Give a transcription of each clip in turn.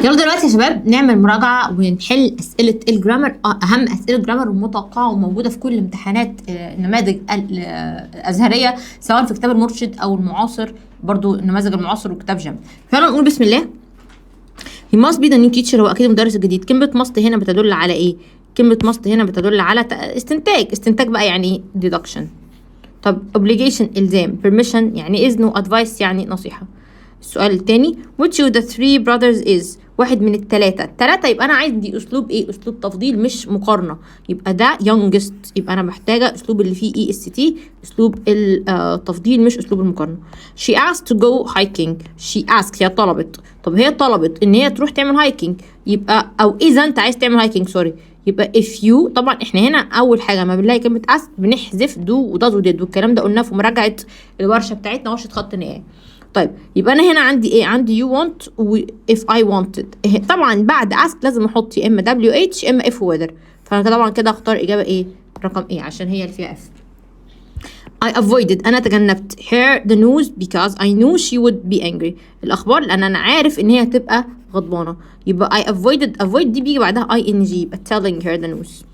يلا دلوقتي يا شباب نعمل مراجعة ونحل أسئلة الجرامر، أهم أسئلة الجرامر ومتوقعة وموجودة في كل امتحانات النماذج الأزهرية سواء في كتاب المرشد أو المعاصر، برضو النماذج المعاصر وكتاب جم. فيلا نقول بسم الله. He must be the new teacher، هو أكيد مدرس جديد. كلمة must هنا بتدل على إيه؟ كلمة must هنا بتدل على استنتاج بقى يعني deduction. طب obligation إلزام، permission يعني إذن، advice يعني نصيحة. السؤال الثاني which of the three brothers is، واحد من الثلاثة يبقى أنا عندي أسلوب إيه؟ أسلوب تفضيل مش مقارنة، يبقى ده youngest، يبقى أنا محتاجة أسلوب اللي فيه EST، أسلوب التفضيل مش أسلوب المقارنة. she asked to go hiking، she asked هي طلبت، طب هي طلبت إن هي تروح تعمل هايكنج، يبقى أو إذا أنت عايز تعمل هايكنج سوري، يبقى if you، طبعا احنا هنا اول حاجه ما بنلاقي كلمه ask بنحذف do وdoes ودid، والكلام ده قلناه في مراجعه الورشه بتاعتنا ورشه خط نهائي. طيب يبقى انا هنا عندي ايه؟ عندي you want و if I wanted. طبعا بعد ask لازم احط يا اما WH يا اما if weather، فانا طبعا كده اختار اجابه ايه؟ رقم ايه عشان هي اللي فيها if. I avoided، انا تجنبت her the news because I knew she would be angry، الاخبار لان انا عارف ان هي هتبقى غضبانه، يبقى I avoid دي بيجي بعدها ing، يبقى telling her the news.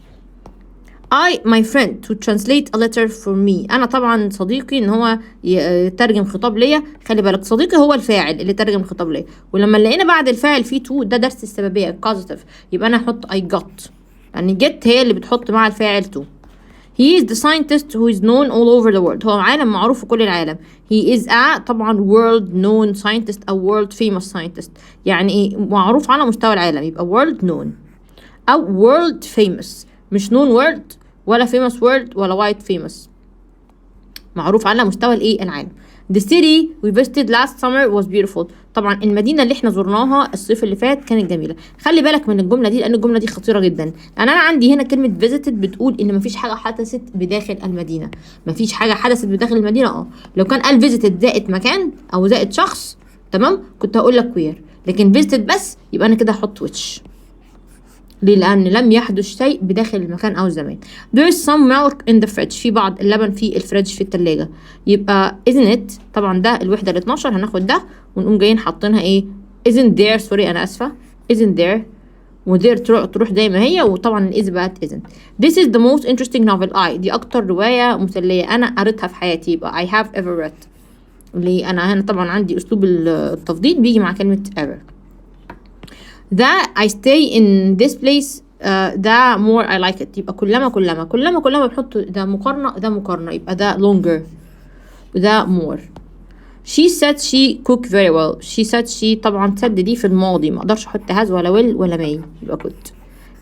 my friend to translate a letter for me، انا طبعا صديقي ان هو يترجم خطاب ليا. خلي بالك صديقي هو الفاعل اللي ترجم الخطاب ليا، ولما لقينا بعد الفاعل فيه to ده درس السببيه causative، يبقى انا هحط I got، يعني get هي اللي بتحط مع الفاعل to. he is the scientist who is known all over the world، هو عالم معروف في كل العالم. he is a طبعا world known scientist أو world famous scientist، يعني ايه؟ معروف على مستوى العالم، يبقى world known أو world famous، مش known world ولا famous world ولا white famous، معروف على مستوى الايه؟ العالم. the city we visited last summer was beautiful، طبعا المدينة اللي احنا زرناها الصيف اللي فات كانت جميلة. خلي بالك من الجملة دي لأن الجملة دي خطيرة جدا، لأن أنا عندي هنا كلمة visited بتقول إن مفيش حاجة حدثت بداخل المدينة، مفيش حاجة حدثت بداخل المدينة. لو كان قال visited زائد مكان أو زائد شخص تمام كنت هقول لك where، لكن visited بس يبقى أنا كده هحط which. ليه؟ لأن لم يحدث شيء بداخل المكان أو الزمان. There is some milk in the fridge، في بعض اللبن في الفريج في التلاجة، يبقى isn't it طبعا ده الوحدة ال 12 هناخد ده ونقوم جايين حاطينها ايه؟ isn't there سوري أنا آسفة isn't there، و there تروح زي ما هي، وطبعا الإز بقت isn't. This is the most interesting novel دي أكتر رواية مسلية أنا قريتها في حياتي، يبقى I have ever read. ليه؟ أنا هنا طبعا عندي أسلوب التفضيل بيجي مع كلمة ever. that I stay in this place ده more I like it، يبقى كلما بنحط ده مقارنة يبقى ده longer وده more. she said she cook very well، she said she طبعا said دي في الماضي ما اقدرش احط has ولا will ولا may، يبقى could.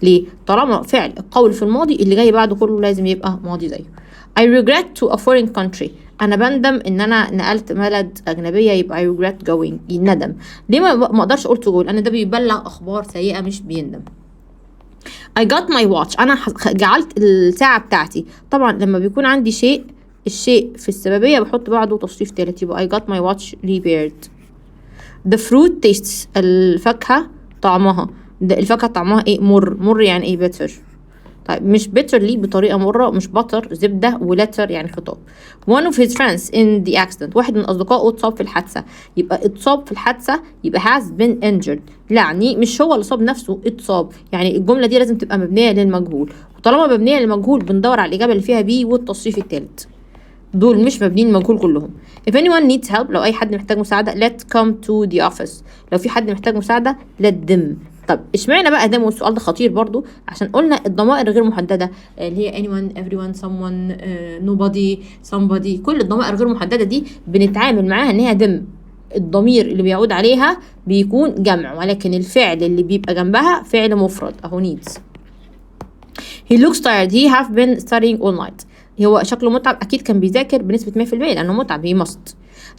ليه؟ طالما فعل القول في الماضي اللي جاي بعده كله لازم يبقى ماضي زيه. I regret to a foreign country، انا بندم ان انا نقلت بلد اجنبيه، يبقى I regret going، ندم. ليه ما اقدرش اقول to go؟ لان ده بيبلغ اخبار سيئه مش بيندم. I got my watch، انا جعلت الساعه بتاعتي. طبعا لما بيكون عندي الشيء في السببيه بحط بعده تصريف تالت، يبقى I got my watch repaired. the fruit tastes، الفاكهه طعمها، الفاكهه طعمها ايه؟ مر يعني ايه؟ bitter. طيب مش bitter ليه بطريقة مرة، مش بطر زبدة، ولتر يعني خطاب. one of his friends in the accident، واحد من أصدقائه اتصاب في الحادثة، يبقى اتصاب في الحادثة يبقى has been injured، يعني مش هو اللي صاب نفسه، اتصاب. يعني الجملة دي لازم تبقى مبنية للمجهول، وطالما مبنية للمجهول بندور على الإجابة اللي فيها بي والتصريف الثالث، دول مش مبنيين للمجهول كلهم. if anyone needs help، لو أي حد محتاج مساعدة let come to the office، لو في حد محتاج مساعدة let them. طب اشمعنى بقى ده؟ والسؤال ده خطير برضو عشان قلنا الضمائر غير محدده اللي هي anyone everyone someone nobody somebody، كل الضمائر غير محدده دي بنتعامل معاها ان هي دم، الضمير اللي بيعود عليها بيكون جمع، ولكن الفعل اللي بيبقى جنبها فعل مفرد اهو needs. he looks tired he have been studying all night، هو شكله متعب، اكيد كان بيذاكر بنسبه 100% لانه متعب، he must.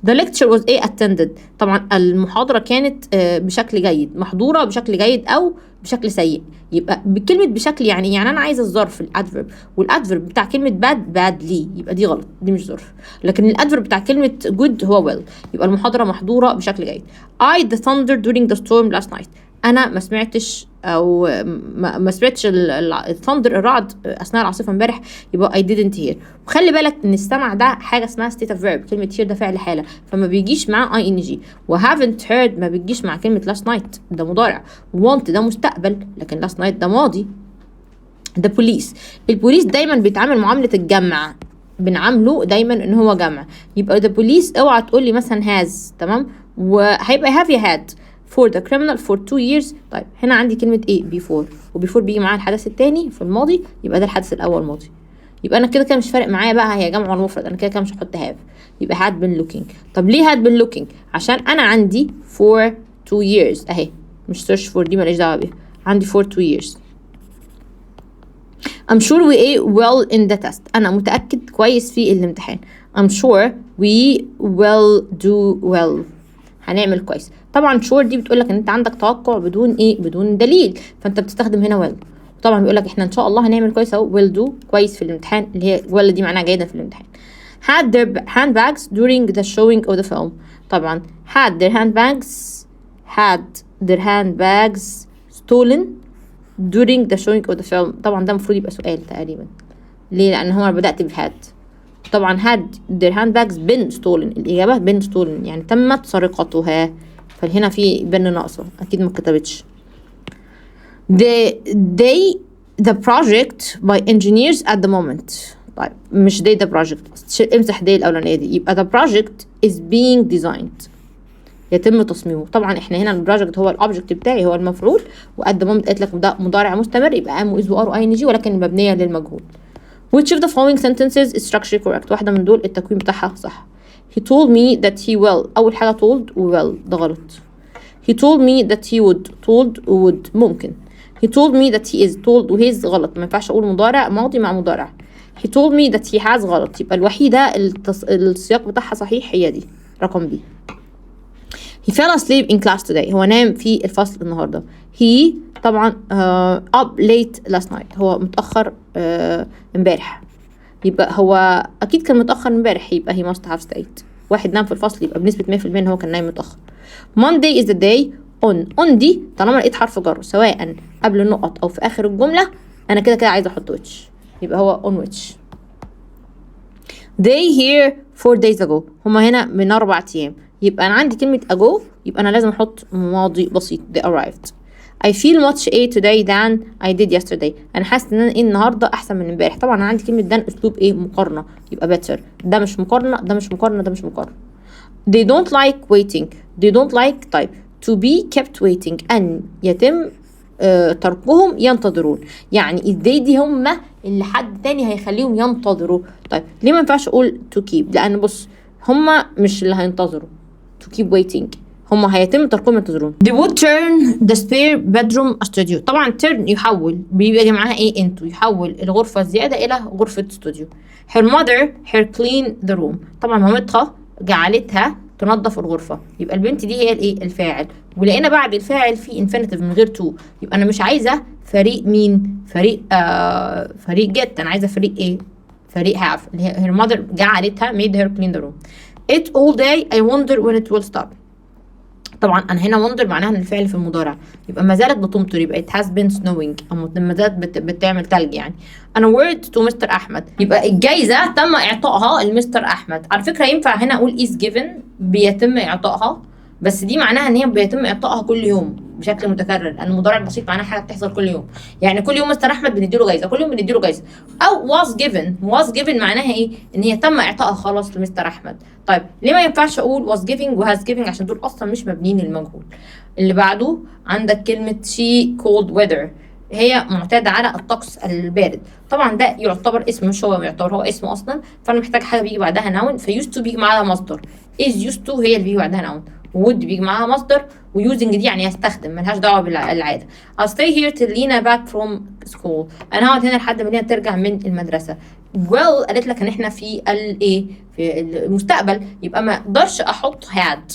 the lecture was attended، طبعا المحاضرة كانت بشكل جيد، محضورة بشكل جيد أو بشكل سيء. يبقى بكلمة بشكل يعني أنا عايزة الظرف الادفرب، والادفرب بتاع كلمة badly يبقى دي غلط، دي مش ظرف، لكن الادفرب بتاع كلمة good هو well، يبقى المحاضرة محضورة بشكل جيد. I the thunder during the storm last night، انا ما سمعتش او ما سمعتش الثندر الرعد اثناء العاصفه امبارح، يبقى I didn't hear. وخلي بالك ان السمع ده حاجه اسمها state of verb، كلمه hear ده فعل حاله فما بيجيش معاه ing، و haven't heard ما بيجيش مع كلمه last night ده مضارع، want ده مستقبل لكن last night ده ماضي. ده بوليس، البوليس دايما بيتعامل معامله الجمع، بنعامله دايما ان هو جمع، يبقى ده بوليس. اوعى تقول لي مثلا has، تمام، وهيبقى have يا had for the criminal for 2 years. طيب هنا عندي كلمه ايه before، وبيفور بيجي معاها الحدث الثاني في الماضي، يبقى ده الحدث الاول ماضي. يبقى انا كده مش فارق معايا بقى هي جمع ولا مفرد، انا كده مش هحط have، يبقى had been looking. طب ليه had been looking؟ عشان انا عندي for 2 years اهي، مش search for دي ماليش دعوه بيها، عندي for 2 years. I'm sure we ate well in the test. أنا متأكد كويس في الامتحان. I'm sure we will do well. هنعمل كويس. طبعا sure دي بتقولك إن أنت عندك توقع بدون إيه؟ بدون دليل، فأنت بتستخدم هنا well. طبعا بيقولك إحنا إن شاء الله هنعمل كويس أهو، will do كويس في الامتحان، اللي هي well دي معناها جيدا في الامتحان. Had their handbags during the showing of the film. طبعا had their handbags stolen during the showing of the film. طبعا ده المفروض يبقى سؤال تقريبا، ليه؟ لان هو بدأت بهاد. طبعا had their handbags been stolen، الإجابة been stolen يعني تمت سرقتها، فهنا في بن ناقصة أكيد ما كتبتش. the project by engineers at the moment. طيب مش the project، امسح الأولانية دي، يبقى the project is being designed يتم تصميمه. طبعا احنا هنا البروجكت هو الاوبجكت بتاعي هو المفعول، وقد ما قلت لك ده مضارع مستمر يبقى ام واز وار واي ان جي، ولكن مبنيه للمجهول. which of the following sentences is structurally correct؟ واحده من دول التكوين بتاعها صح. he told me that he will، اول حاجه told و will ده غلط. he told me that he would، told و would ممكن. he told me that he is، told و his غلط، ما ينفعش اقول مضارع ماضي مع مضارع. he told me that he has غلط، يبقى الوحيده السياق بتاعها صحيح هي دي رقم بي. he fell asleep in class today، هو نام في الفصل النهارده. he طبعا up late last night، هو متأخر امبارح، يبقى هو أكيد كان متأخر امبارح، يبقى he must have stayed. واحد نام في الفصل يبقى بنسبة 100% إن هو كان نايم متأخر. Monday is the day on دي طالما لقيت حرف جر سواء قبل النقط أو في آخر الجملة أنا كده عايزة أحط which، يبقى هو on which. they here 4 days ago، هما هنا من 4 أيام، يبقى أنا عندي كلمة ago يبقى أنا لازم أحط ماضي بسيط they arrived. I feel much A today than I did yesterday، أنا حاسة إن أنا النهاردة أحسن من امبارح. طبعا أنا عندي كلمة than أسلوب إيه؟ مقارنة، يبقى better. ده مش مقارنة، ده مش مقارنة، ده مش مقارنة. they don't like waiting، they don't like طيب to be kept waiting، أن يتم تركهم ينتظرون، يعني they دي هم اللي حد تاني هيخليهم ينتظروا. طيب ليه ما ينفعش أقول to keep؟ لأن بص هم مش اللي هينتظروا to keep waiting، هم هيتم تركهم ينتظرون. they would turn the spare bedroom a studio، طبعا turn يحول، بيبقى معاها ايه؟ into، يحول الغرفة الزيادة إلى غرفة استوديو. her mother her clean the room، طبعا مامتها جعلتها تنظف الغرفة، يبقى البنت دي هي الايه؟ الفاعل، ولقينا بعد الفاعل في infinitive من غير to، يبقى أنا مش عايزة فريق مين؟ فريق get، أنا عايزة فريق ايه؟ فريق have، اللي هي her mother جعلتها made her clean the room. it all day I wonder when it will stop، طبعا انا هنا wonder معناها ان الفعل في المضارع، يبقى ما زالت بتمطر، يبقى it has been snowing، او ما زالت بتعمل تلج يعني. انا word to مستر احمد، يبقى الجايزه تم اعطائها لمستر احمد. على فكره ينفع هنا اقول is given بيتم اعطائها، بس دي معناها ان هي بيتم اعطائها كل يوم بشكل متكرر، لان المضارع البسيط معناها حاجه بتحصل كل يوم، يعني كل يوم مستر احمد بنديله جايزه، كل يوم بنديله جايزه. او was given معناها ايه؟ ان هي تم اعطائها خلاص لمستر احمد. طيب ليه ما ينفعش اقول was giving و has given؟ عشان دول اصلا مش مبنيين للمجهول. اللي بعده عندك كلمه she cold weather، هي معتاده على الطقس البارد. طبعا ده يعتبر اسم، مش هو يعتبر، هو اسم اصلا، فانا محتاج حاجه بيجي بعدها نون، فيوز تو بيجي معاها مصدر، is used to هي اللي بيجي بعدها نون، would بيجي معاها مصدر، ويوزنج دي يعني هستخدم، ملهاش دعوه بالعاده. I'll stay here till Lina back from school، انا هقعد هنا لحد ما لينا ترجع من المدرسه. well قالت لك ان احنا في الايه؟ في المستقبل، يبقى ما اقدرش احط had.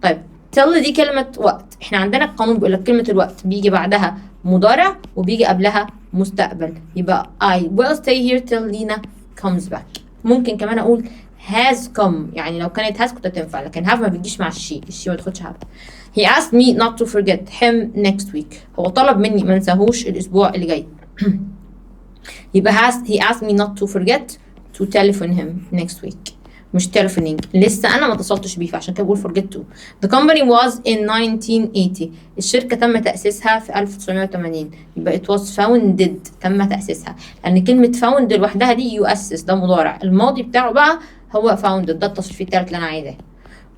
طيب till دي كلمه وقت، احنا عندنا القانون بيقول لك كلمه الوقت بيجي بعدها مضارع وبيجي قبلها مستقبل، يبقى I will stay here till Lina comes back. ممكن كمان اقول has come، يعني لو كانت has كنت هتنفع، لكن have ما بتجيش مع الشي ما تاخدش have. he asked me not to forget him next week. هو طلب مني ما انساهوش الاسبوع اللي جاي. يبقى he asked me not to forget to telephone him next week. مش تليفونينج، لسه انا ما اتصلتش بيه، فعشان كده بقول forget to. The company was in 1980. الشركه تم تاسيسها في 1980. يبقى it was founded، تم تاسيسها، لان كلمه found لوحدها دي يؤسس، ده مضارع، الماضي بتاعه بقى هو founded، ده التصريف الثالث اللي انا عايزاه.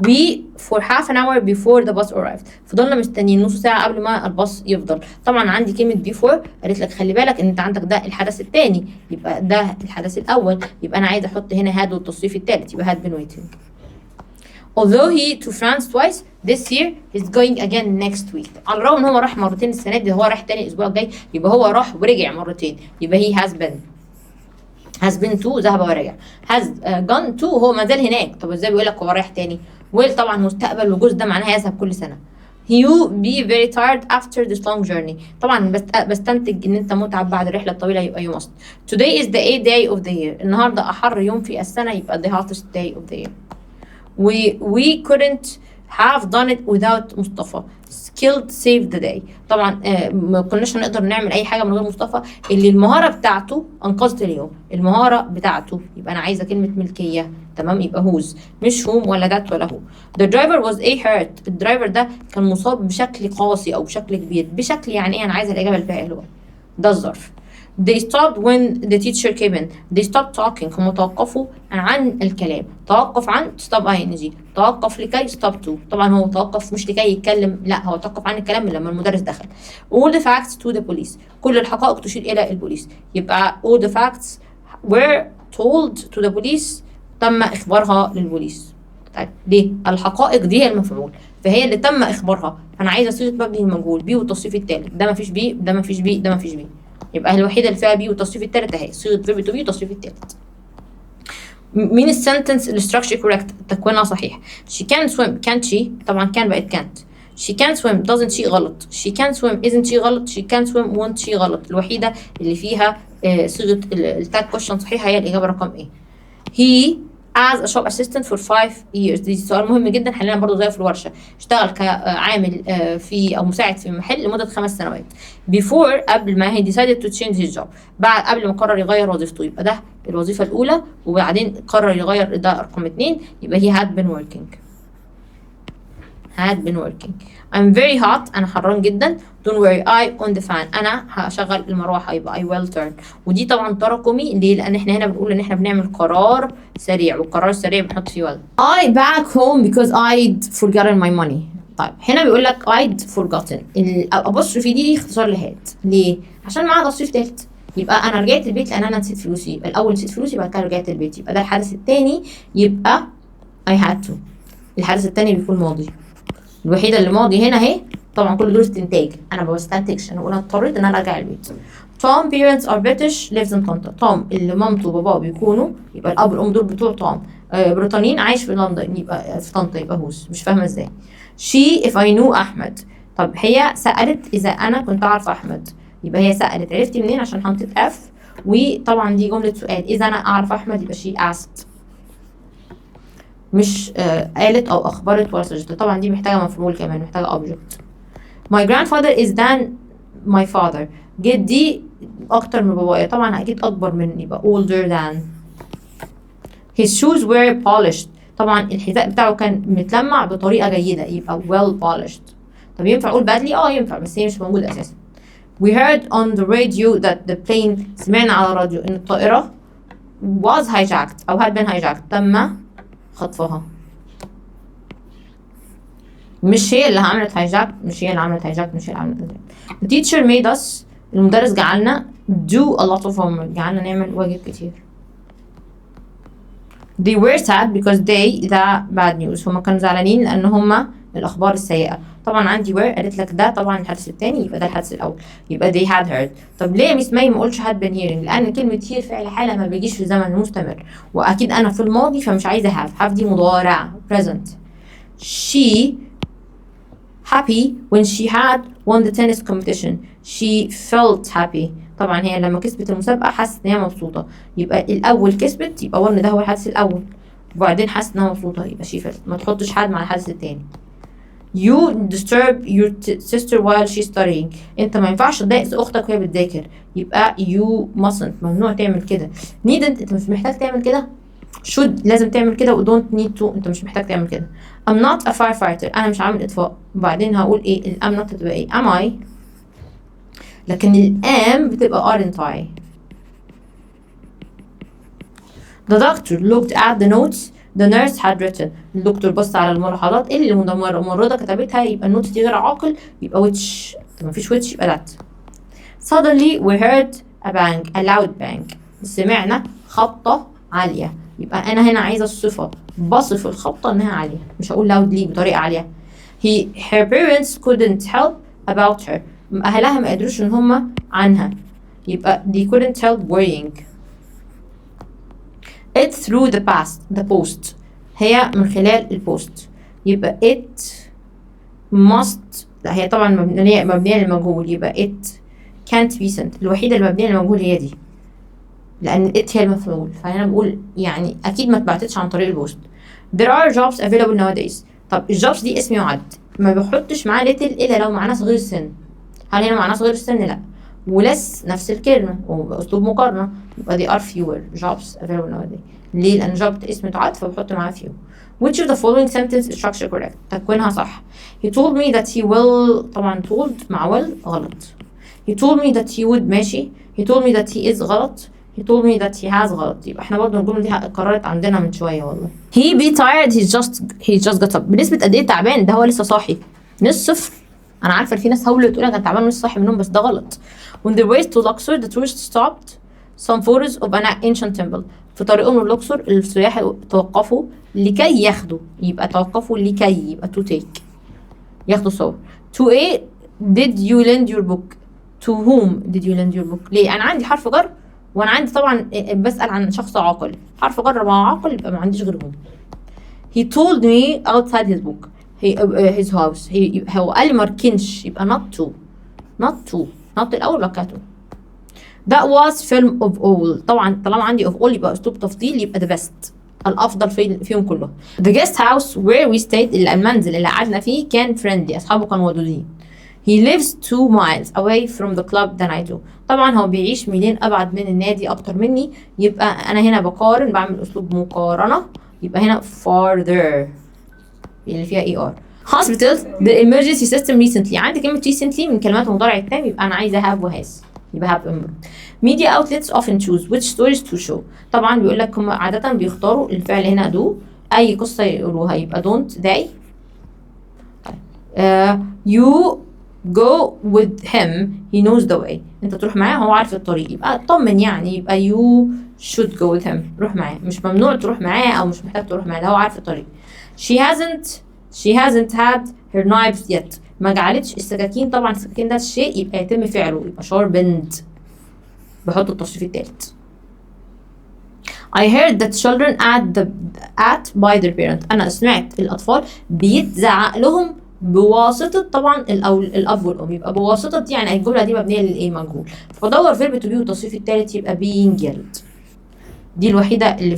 We for half an hour before the bus arrived. فضلنا مستنيين نص ساعة قبل ما الباص يفضل. طبعا عندي كلمة before قالت لك خلي بالك ان انت عندك ده الحدث الثاني، يبقى ده الحدث الأول، يبقى أنا عايزة أحط هنا had والتصريف الثالث، يبقى had been waiting. Although he to France twice this year, he's going again next week. على الرغم ان هو راح مرتين السنة دي، هو راح تاني الأسبوع الجاي، يبقى هو راح ورجع مرتين، يبقى he has been. has been to ذهب ورجع. has gone to هو ما زال هناك. طب ازاي بيقول لك هو رايح تاني؟ will طبعا مستقبل، والجزء ده معناها يذهب كل سنة. you be very tired after this long journey. طبعا بستنتج ان انت متعب بعد الرحلة الطويلة، يبقى you must. today is the 8th day of the year. النهارده أحر يوم في السنة، يبقى the hottest day of the year. we couldn't have done it without مصطفى. skilled saved the day. طبعا ما كناش هنقدر نعمل اي حاجه من غير مصطفى، اللي المهاره بتاعته انقذت اليوم، المهاره بتاعته، يبقى انا عايزه كلمه ملكيه، تمام، يبقى whose، مش whom ولا that ولا who. the driver was a hurt. الدرايفر ده كان مصاب بشكل قاسي او بشكل كبير. بشكل يعني ايه؟ انا عايزه الاجابه الفاعل هو ده الظرف. They stopped when the teacher came in. They stopped talking. هم توقفوا عن الكلام. توقف عن stop ing. توقف لكي stop to. طبعا هو توقف مش لكي يتكلم، لا هو توقف عن الكلام لما المدرس دخل. All the facts to the police. كل الحقائق تشير إلى البوليس. يبقى all the facts were told to the police. تم إخبارها للبوليس. طيب ليه؟ الحقائق دي هي المفعول، فهي اللي تم إخبارها. أنا عايزة صيغة مبني المجهول، بي والتصريف الثالث. ده مفيش بي، ده مفيش بي، ده مفيش بي. يبقى الوحيده اللي فيها بي والتصريف الثالث اهي، صيغه فيرب تو بي والتصريف الثالث. مين السنتنس الاستراكشر كوريكت؟ تكوينها صحيح. she can swim can't she؟ طبعا كان بقت can't. she can swim doesn't she غلط. she can swim isn't she غلط. she can swim won't she غلط. الوحيده اللي فيها صيغه التاج كويشن صحيحه هي الاجابه رقم ايه. he as a shop assistant for 5 years. دي سؤال مهم جدا، حلينا برضو زي في الورشه. اشتغل كعامل في او مساعد في محل لمده 5 سنوات. before قبل ما he decided to change his job. بعد قبل ما قرر يغير وظيفته، يبقى ده الوظيفه الاولى، وبعدين قرر يغير، ده رقم 2، يبقى he had been working. had been working. I'm very hot. أنا حران جدا. Don't worry I on the fan. أنا هشغل المروحة، يبقى I will turn. ودي طبعا تراكمي، ليه؟ لأن احنا هنا بنقول إن احنا بنعمل قرار سريع، والقرار السريع بنحط فيه will. I back home because I'd forgotten my money. طيب هنا بيقول لك I'd forgotten. الأبوستروفي دي اختصار لهاد. ليه؟ عشان معاها تصريف تالت. يبقى أنا رجعت البيت لأن أنا نسيت فلوسي. يبقى الأول نسيت فلوسي، بعد كده رجعت البيت، يبقى ده الحدث التاني، يبقى I had to. الحدث التاني بيكون ماضي. الوحيده اللي ماضي هنا اهي. طبعا كل دول استنتاج، انا ما بستنتجش، انا بقول اضطريت ان انا ارجع البيت. توم parents are British lives in طنطا. توم اللي مامته وباباه بيكونوا، يبقى الاب والام دول بتوع توم بريطانيين، عايش في لندن، يبقى في طنطا، يبقى هوس. مش فاهمه ازاي. she if I knew احمد. طب هي سالت اذا انا كنت اعرف احمد، يبقى هي سالت. عرفتي منين؟ عشان حطيت اف، وطبعا دي جمله سؤال، اذا انا اعرف احمد يبقى she asked، مش قالت او اخبرت ولا سجلت. طبعا دي محتاجه مفعول كمان، محتاجه object. my grandfather is than my father. جدي اكتر من بابايا، طبعا اكيد اكبر من، يبقى older than. his shoes were polished. طبعا الحذاء بتاعه كان متلمع بطريقه جيده، يبقى well polished. طب ينفع اقول badly؟ ينفع، بس هي مش موجوده اساسا. we heard on the radio that the plane. سمعنا على الراديو ان الطائره was hijacked او had been hijacked، تم خطفها. مش هي اللي عملت هايجاك، مش هي اللي عملت هايجاك، مش هي اللي عملت هايجاك. The teacher made us. المدرس جعلنا do a lot of homework. جعلنا نعمل واجب كتير. They were sad because they the bad news. هما كانوا زعلانين لأن هما الأخبار السيئة. طبعا عندي were قالت لك ده طبعا الحدث الثاني، يبقى ده الحدث الأول، يبقى they had heard. طب ليه ميس ماي ما قلتش had been hearing؟ لأن كلمة hear فعل حالة ما بيجيش في زمن مستمر، وأكيد أنا في الماضي فمش عايزة have دي مضارع present. She happy when she had won the tennis competition. She felt happy. طبعا هي لما كسبت المسابقة حست ان هي مبسوطة، يبقى الأول كسبت، يبقى won ده هو الحدث الأول، وبعدين حست انها مبسوطة، يبقى she felt. ما تحطش حد مع الحدث التاني. you disturb your sister while she's studying. انت ما ينفعش تضايق اختك وهي بتذاكر، يبقى you mustn't، ممنوع تعمل كده. needn't انت مش محتاج تعمل كده. should لازم تعمل كده، و don't need to انت مش محتاج تعمل كده. I'm not a firefighter انا مش عامل اطفاء. وبعدين هقول ايه؟ ال am not بتبقى ايه؟ am I. لكن ال am بتبقى aren't I. The doctor looked at the notes the nurse had written. الدكتور بص على الملاحظات اللي الممرضة كتبتها، يبقى النوت دي غير عاقل، يبقى which. مفيش which يبقى that. Suddenly we heard a bang, a loud bang. سمعنا خبطة عالية، يبقى أنا هنا عايزة الصفة بصف الخبطة إنها عالية، مش هقول loudly بطريقة عالية. Her parents couldn't help about her. أهلها ما قدروش إن هما عنها، يبقى they couldn't help worrying. It through the post. هي من خلال البوست، يبقى it must. لا هي طبعا مبنية للمجهول، يبقى it can't be sent. الوحيدة اللي مبنية للمجهول هي دي، لأن it هي المفعول، فأنا بقول يعني أكيد ما اتبعتتش عن طريق البوست. There are jobs available nowadays. طب الجوبس دي اسم يعد، ما بحطش معاه little إلا لو معناه صغير السن. هل هنا معناه صغير السن؟ لا. ولس نفس الكلمة وبأسلوب مقارنة، يبقى they are fewer jobs available nowadays. ليه؟ لأن job اسم تعد فبحط معاه few. Which of the following sentence is structure correct؟ تكوينها صح. He told me that he will. طبعا told مع will غلط. He told me that he would ماشي. He told me that he is غلط. He told me that he has غلط. يبقى احنا برضه الجملة دي اتكررت عندنا من شوية والله. He be tired. He just got up. بنسبة قد ايه تعبان؟ ده هو لسه صاحي. نص. أنا عارفة إن في ناس هولت تقول أنا كان تعبان مش صاحي من النوم، بس ده غلط. When they were to Luxor, the tourists stopped some photos of an ancient temple. في طريقهم للأقصر السياح توقفوا لكي ياخدوا، يبقى توقفوا لكي، يبقى to take، ياخدوا صور. To a did you lend your book. To whom did you lend your book. ليه؟ أنا عندي حرف جر، وأنا عندي طبعا بسأل عن شخص عاقل، حرف جر مع عاقل يبقى ما عنديش غيرهم. He told me outside his book. his house. هو قال لي ماركنش، يبقى not to الأول بكاته. That was film of all. طبعا طالما عندي of all يبقى أسلوب تفضيل، يبقى the best الأفضل فيهم كلهم. The guest house where we stayed. المنزل اللي قعدنا فيه كان friendly، أصحابه كانوا ودودين. He lives 2 miles away from the club than I do. طبعا هو بيعيش ميلين أبعد من النادي أكتر مني، يبقى أنا هنا بقارن، بعمل أسلوب مقارنة، يبقى هنا farther اللي فيها ER. Hospital the emergency system recently. عندي كلمة recently من كلمات المضارع التام، يبقى أنا عايزة have وhas، يبقى have improved. Media outlets often choose which stories to show. طبعا بيقول لك هم عادة بيختاروا الفعل هنا do، أي قصة يقولوها يبقى don't they. You go with him he knows the way. أنت تروح معاه هو عارف الطريق، يبقى اطمن يعني، يبقى you should go with him. روح معاه، مش ممنوع تروح معاه أو مش محتاج تروح معاه، ده هو عارف الطريق. She hasn't had her knives yet. ما جعلتش السكاكين. طبعا السكاكين ده الشيء يبقى يتم فعله، يبقى sharpened، بحط التصريف الثالث. I heard that children at by their parent. أنا سمعت الأطفال بيتزعق لهم بواسطة طبعا الأب والأم، يبقى بواسطة يعني الجملة دي مبنية للإيه؟ مجهول. فدور verb to be والتصريف الثالث يبقى being yelled. دي الوحيدة اللي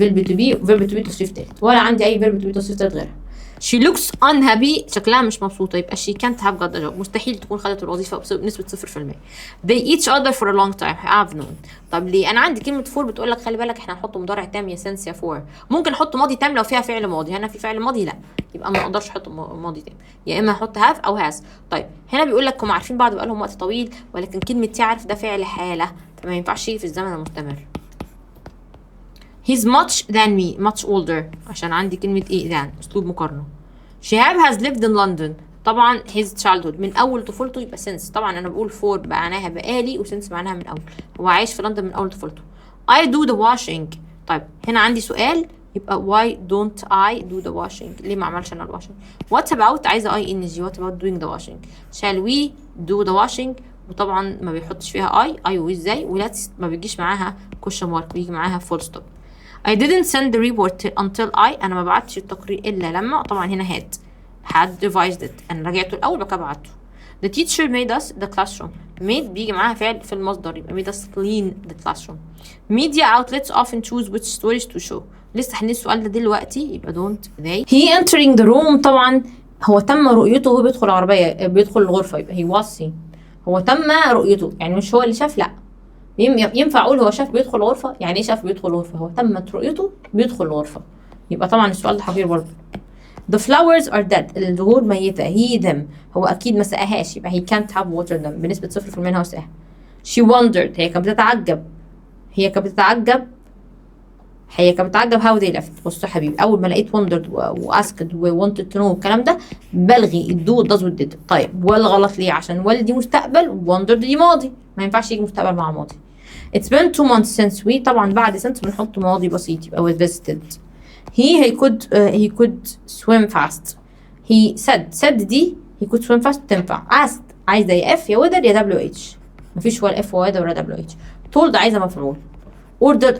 verb to be تصريف ثالث، ولا عندي أي verb to be تصريف ثالث غيرها. She looks unhappy. شكلها مش مبسوطة، يبقى she can't have got the job. مستحيل تكون خدت الوظيفة بنسبة 0%. They each other for a long time. have known. طب ليه؟ أنا عندي كلمة for بتقول لك خلي بالك إحنا هنحط مضارع تام يا سنس يا for. ممكن أحط ماضي تام لو فيها فعل ماضي، هنا في فعل ماضي لا، يبقى ما أقدرش أحط ماضي تام، يا إما أحط have أو has. طيب هنا بيقول لك هم عارفين بعض بقالهم وقت طويل، ولكن كلمة يعرف ده فعل حالة، فما ينفعش في الزمن المستمر. He's much than me. much older عشان عندي كلمة إيه than، أسلوب مقارنة. شهاب has lived in London. طبعا his childhood من أول طفولته، يبقى since. طبعا أنا بقول for معناها بقالي، وsince معناها من أول، هو عايش في لندن من أول طفولته. I do the washing. طيب هنا عندي سؤال، يبقى why don't I do the washing. ليه ما عملش أنا الواشنج؟ what about عايزة ING. what about doing the washing. shall we do the washing. وطبعا ما بيحطش فيها I وإزاي، وlet's ما بيجيش معاها question mark، بيجي معاها full stop. I didn't send the report until أنا ما بعتش التقرير إلا لما، طبعا هنا had revised it. أنا راجعته الأول بقى بعته. The teacher made us the classroom. made بيجي معاها فعل في المصدر، يبقى made us clean the classroom. Media outlets often choose which stories to show. لسه هنسأل السؤال ده دلوقتي، يبقى don't they. He entering the room. طبعا هو تم رؤيته وهو بيدخل العربية بيدخل الغرفة، يبقى he was seen. هو تم رؤيته يعني مش هو اللي شاف، لا. ينفع اقول هو شاف بيدخل الغرفة؟ يعني ايه شاف بيدخل الغرفة؟ هو تمت رؤيته بيدخل الغرفة. يبقى طبعا السؤال ده حقير برضه. The flowers are dead. الزهور ميتة. He them. هو أكيد ما سقاهاش، يبقى he can't have watered them. بنسبة 0% هو سقاها. She wondered. هي كانت بتتعجب. هي كانت بتتعجب how they left. بصوا يا حبيبي، أول ما لقيت wondered وasked وwanted to know والكلام ده بلغي الدو does و did. طيب والغلط ليه؟ عشان دي مستقبل wondered دي ماضي، ما ينفعش يجي مستقبل مع ماضي. It's been 2 months since we. طبعا بعد since بنحط ماضي بسيط، يبقى we visited. he could swim fast. he said دي he could swim fast تنفع. asked عايزة يا F يا whether يا WH. مفيش ولا F ولا ولا WH. told عايزة مفعول.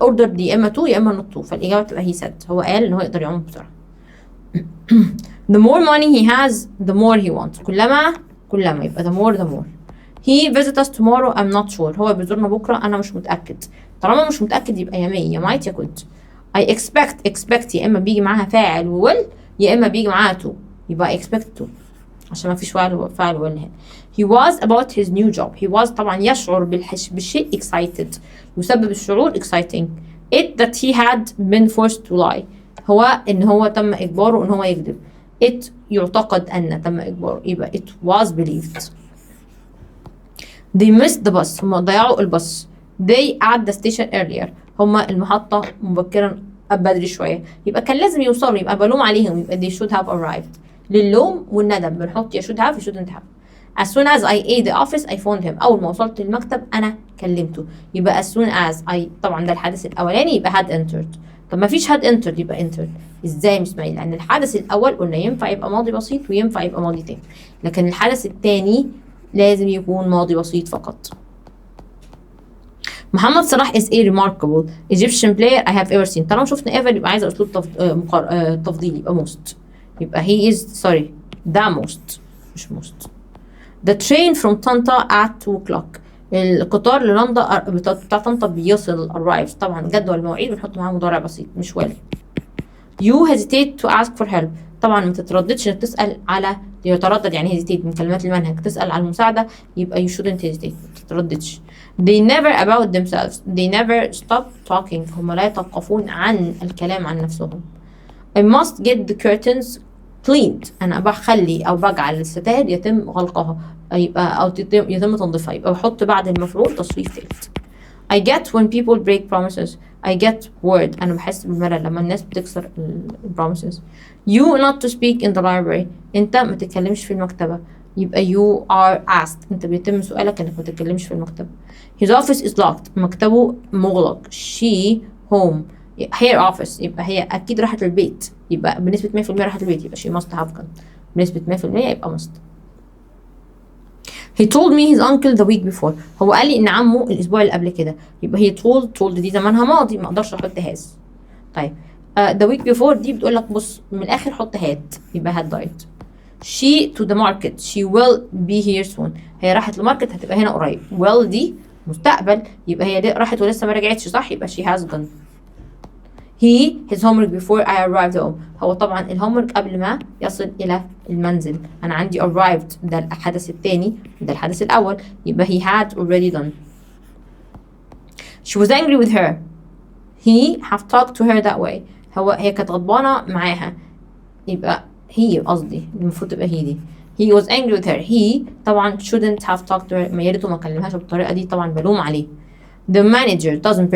ordered دي يا إما to يا إما not to، فالإجابة تبقى he said. هو قال إن هو يقدر يعوم بسرعة. the more money he has the more he wants. كلما يبقى the more. he visits us tomorrow I'm not sure. هو بيزورنا بكرة أنا مش متأكد. طالما مش متأكد يبقى يا may يا might يا could. I expect يا إما بيجي معاها فاعل will يا إما بيجي معاها to، يبقى expect to عشان ما فيش فاعل will هنا. he was about his new job. he was طبعا يشعر بالشيء excited، يسبب الشعور exciting. it that he had been forced to lie. هو إن هو تم إجباره إن هو يكذب. it يعتقد أن تم إجباره، يبقى it was believed. they missed the bus. هم ضيعوا الباص. they at the station earlier. هما المحطة مبكرا بدري شوية، يبقى كان لازم يوصلوا، يبقى بلوم عليهم، يبقى they should have arrived. للوم والندم بنحط يا should have يا shouldn't have. as soon as I ate the office I phoned him. أول ما وصلت المكتب أنا كلمته، يبقى as soon as I طبعا ده الحدث الأولاني يبقى had entered. طب ما فيش had entered يبقى entered. ازاي مش اسماعيل؟ لأن الحدث الأول قلنا ينفع يبقى ماضي بسيط وينفع يبقى ماضي تاني، لكن الحدث التاني لازم يكون ماضي بسيط فقط. محمد صلاح is a remarkable Egyptian player I have ever seen. طالما شفنا ever يبقى عايزة أسلوب تفضيلي، يبقى most. يبقى he is the most مش most. The train from Tanta at 2 o'clock. القطار للندا بتاع طنطا بيصل arrives. طبعا جدول المواعيد بنحط معاه مضارع بسيط مش will. You hesitate to ask for help. طبعا ما تترددش انك تسأل على، يتردد يعني hesitate من كلمات المنهج، تسأل على المساعدة يبقى you shouldn't hesitate، ما تترددش. They never about themselves. They never stop talking. هم لا يتوقفون عن الكلام عن نفسهم. I must get the curtains cleaned. أنا بخلي أو بجعل الستائر يتم غلقها، يبقى أو يتم تنظيفها، يبقى بحط بعد المفعول تصريف تالت. I get when people break promises. I get word. أنا بحس بالملل لما الناس بتكسر promises. You not to speak in the library. أنت ما تتكلمش في المكتبة، يبقى you are asked. أنت بيتم سؤالك إنك ما تتكلمش في المكتبة. His office is locked. مكتبه مغلق. She home. her office. يبقى هي أكيد راحت البيت، يبقى بنسبة 100% راحت البيت، يبقى she must have gone. بنسبة 100% يبقى must. He told me his uncle the week before. هو قال لي إن عمه الأسبوع اللي قبل كده، يبقى he told دي زمانها ماضي، ما أقدرش أحط has. طيب the week before دي بتقول لك بص من الآخر حط had، يبقى had died. She to the market. She will be here soon. هي راحت الماركت هتبقى هنا قريب. will دي مستقبل، يبقى هي راحت ولسه ما رجعتش، صح؟ يبقى she has gone. his homework before I arrived home. هو طبعا الهومورك قبل ما يصل إلى المنزل. أنا عندي arrived ده الحدث الثاني ده الحدث الأول، يبقى he had already done. She was angry with her. He have talked to her that way. هي كانت غضبانة معاها، يبقى هي قصدي المفروض تبقى هي دي. He was angry with her. He طبعا shouldn't have talked to her. ما ياريته ما كلمهاش بالطريقة دي، طبعا بلوم عليه. The manager doesn't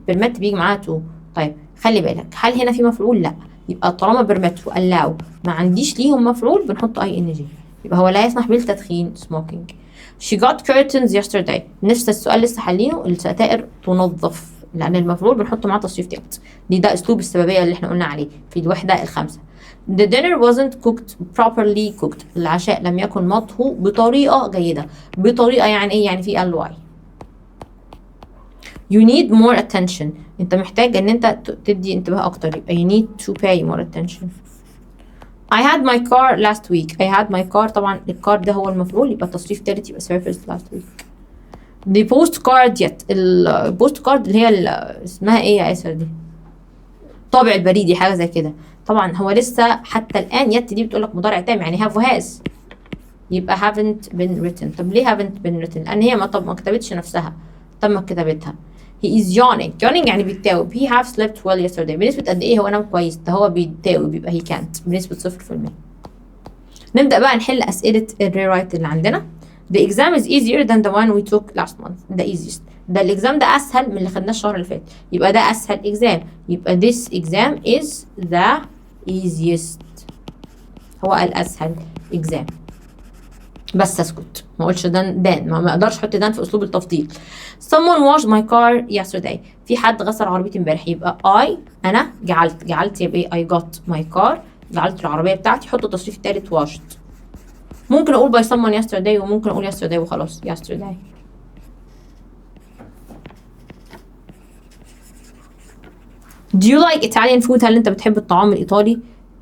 permit بيجي معاها to. طيب خلي بالك، هل هنا في مفعول؟ لا، يبقى طالما permit allow ما عنديش ليهم مفعول بنحط ing، يبقى هو لا يسمح بالتدخين smoking. She got curtains yesterday. نفس السؤال لسه حلينه، الستائر تنظف، لأن المفعول بنحط معاه تصريف تالت. ده أسلوب السببية اللي احنا قلنا عليه في الوحدة الخامسة. The dinner wasn't cooked properly cooked. العشاء لم يكن مطهو بطريقة جيدة. بطريقة يعني ايه؟ يعني في ال y. You need more attention. انت محتاج ان انت تدي انتباه اكتر، يبقى you need to pay more attention. I had my car last week. I had my car طبعا الكار ده هو المفعول، يبقى التصريف التالت يبقى surfaced last week. The postcard yet. البوست كارد اللي هي اسمها ايه يا اسر دي؟ الطابع البريدي، حاجة زي كده. طبعا هو لسه حتى الآن يت دي بتقول لك مضارع تام يعني have وهاز، يبقى haven't been written. طب ليه haven't been written؟ لأن هي ما كتبتش نفسها، تم كتابتها. he is yawning يعني بيتاوب. he have slept well yesterday بنسبة قد إيه هو نام كويس؟ ده هو بيتاوب يبقى he can't بنسبة 0%. نبدأ بقى نحل أسئلة الريرايت اللي عندنا. the exam is easier than the one we took last month. the easiest ده الإكزام ده أسهل من اللي خدناه الشهر اللي فات، يبقى ده أسهل إكزام، يبقى this exam is the easiest، هو الأسهل إكزام. بس اسكت ما اقولش دان ما اقدرش احط دان في اسلوب التفضيل. someone washed my car yesterday في حد غسل عربيتي امبارح، يبقى انا جعلت يبقى ايه I got my car، جعلت العربيه بتاعتي. حط التصريف الثالث washed. ممكن اقول by someone yesterday وممكن اقول yesterday وخلاص yesterday. do you like Italian food؟ هل انت بتحب الطعام الايطالي؟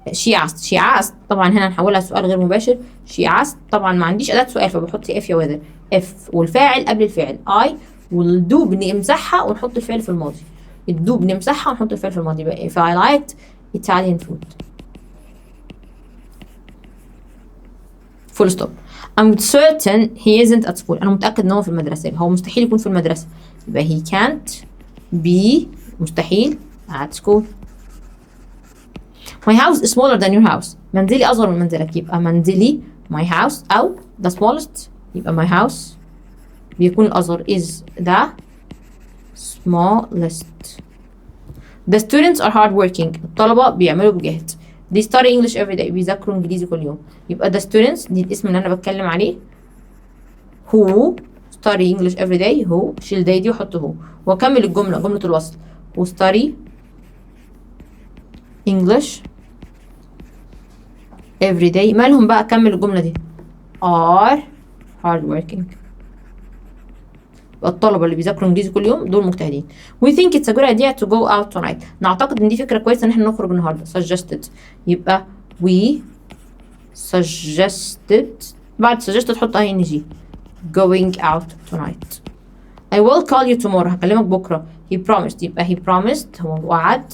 she asked طبعا هنا نحولها سؤال غير مباشر. she asked طبعا ما عنديش اداه سؤال فبحط if يا whether، if والفاعل قبل الفعل I، والدو بنمسحها ونحط الفعل في الماضي. الدو بنمسحها ونحط الفعل في الماضي. يبقى if I liked Italian food full stop. I'm certain he isn't at school. انا متاكد ان هو في المدرسه، هو مستحيل يكون في المدرسه، يبقى he can't be مستحيل at school. My house is smaller than your house. منزلي أصغر من منزلك، يبقى منزلي my house أو the smallest، يبقى my house بيكون الأصغر is the smallest. The students are hard working. الطلبة بيعملوا بجهد. They study English every day. بيذاكروا إنجليزي كل يوم. يبقى the students دي الاسم اللي أنا بتكلم عليه. who study English every day who شيل دي وحط who وأكمل الجملة جملة الوصل و study English every day. مالهم بقى؟ أكمل الجملة دي are hard working. الطلبة اللي بيذاكروا انجليزي كل يوم دول مجتهدين. we think it's a good idea to go out tonight. نعتقد ان دي فكرة كويسة ان احنا نخرج النهاردة. suggested يبقى we suggested بعد suggested حط ing going out tonight. I will call you tomorrow هكلمك بكرة. he promised يبقى he promised هو وعد.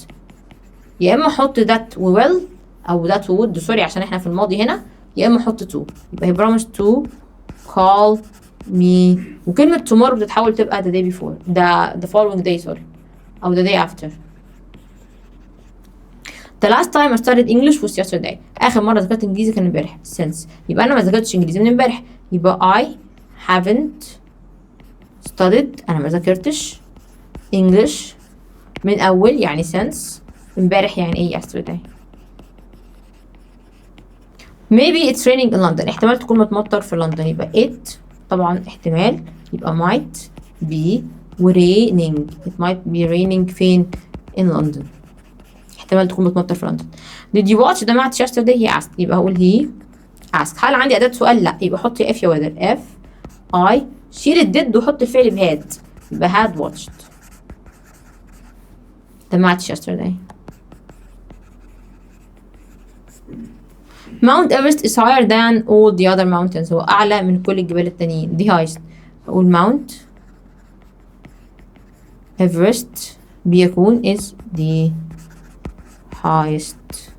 يا اما احط that و will او that و would سوري عشان احنا في الماضي هنا، يا اما احط to يبقى he promised to call me. وكلمة tomorrow بتتحول تبقى the day before the following day sorry أو the day after. The last time I studied English was yesterday. آخر مرة ذاكرت إنجليزي كان امبارح. since يبقى أنا ما ذاكرتش إنجليزي من امبارح، يبقى I haven't studied أنا ما ذاكرتش English من أول يعني since. امبارح يعني إيه yesterday. maybe it's raining in London احتمال تكون متمطر في لندن، يبقى it طبعا احتمال يبقى might be raining. it might be raining فين؟ in London احتمال تكون متمطر في لندن. did you watch the match yesterday he asked يبقى هقول he asked. هل عندي أداة سؤال؟ لا، يبقى حط if يا whether. if I شيل الديد وحط الفعل بهاد يبقى had watched the match yesterday. Mount Everest is higher than all the other mountains. هو أعلى من كل الجبال التانيين. the highest أقول Mount Everest بيكون is the highest.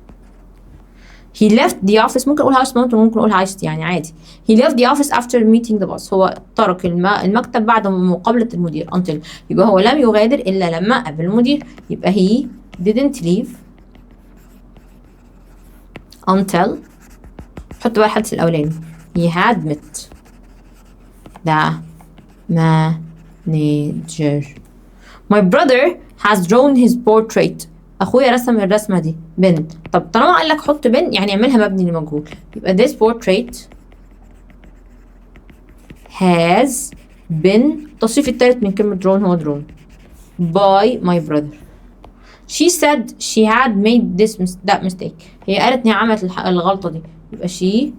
he left the office ممكن أقول highest mountain وممكن أقول highest يعني عادي. he left the office after meeting the boss. هو ترك المكتب بعد مقابلة المدير until يبقى هو لم يغادر إلا لما قابل المدير، يبقى he didn't leave until حط بقى الحدث الأولاني he had met the manager. my brother has drawn his portrait. أخويا رسم الرسمة دي بن. طب طالما قال لك حط بن يعني اعملها مبني لمجهول، يبقى this portrait has been التصريف التالت من كلمة drawn هو drawn by my brother. she said she had made that mistake. هي قالت إن هي عملت الغلطة دي، يبقى she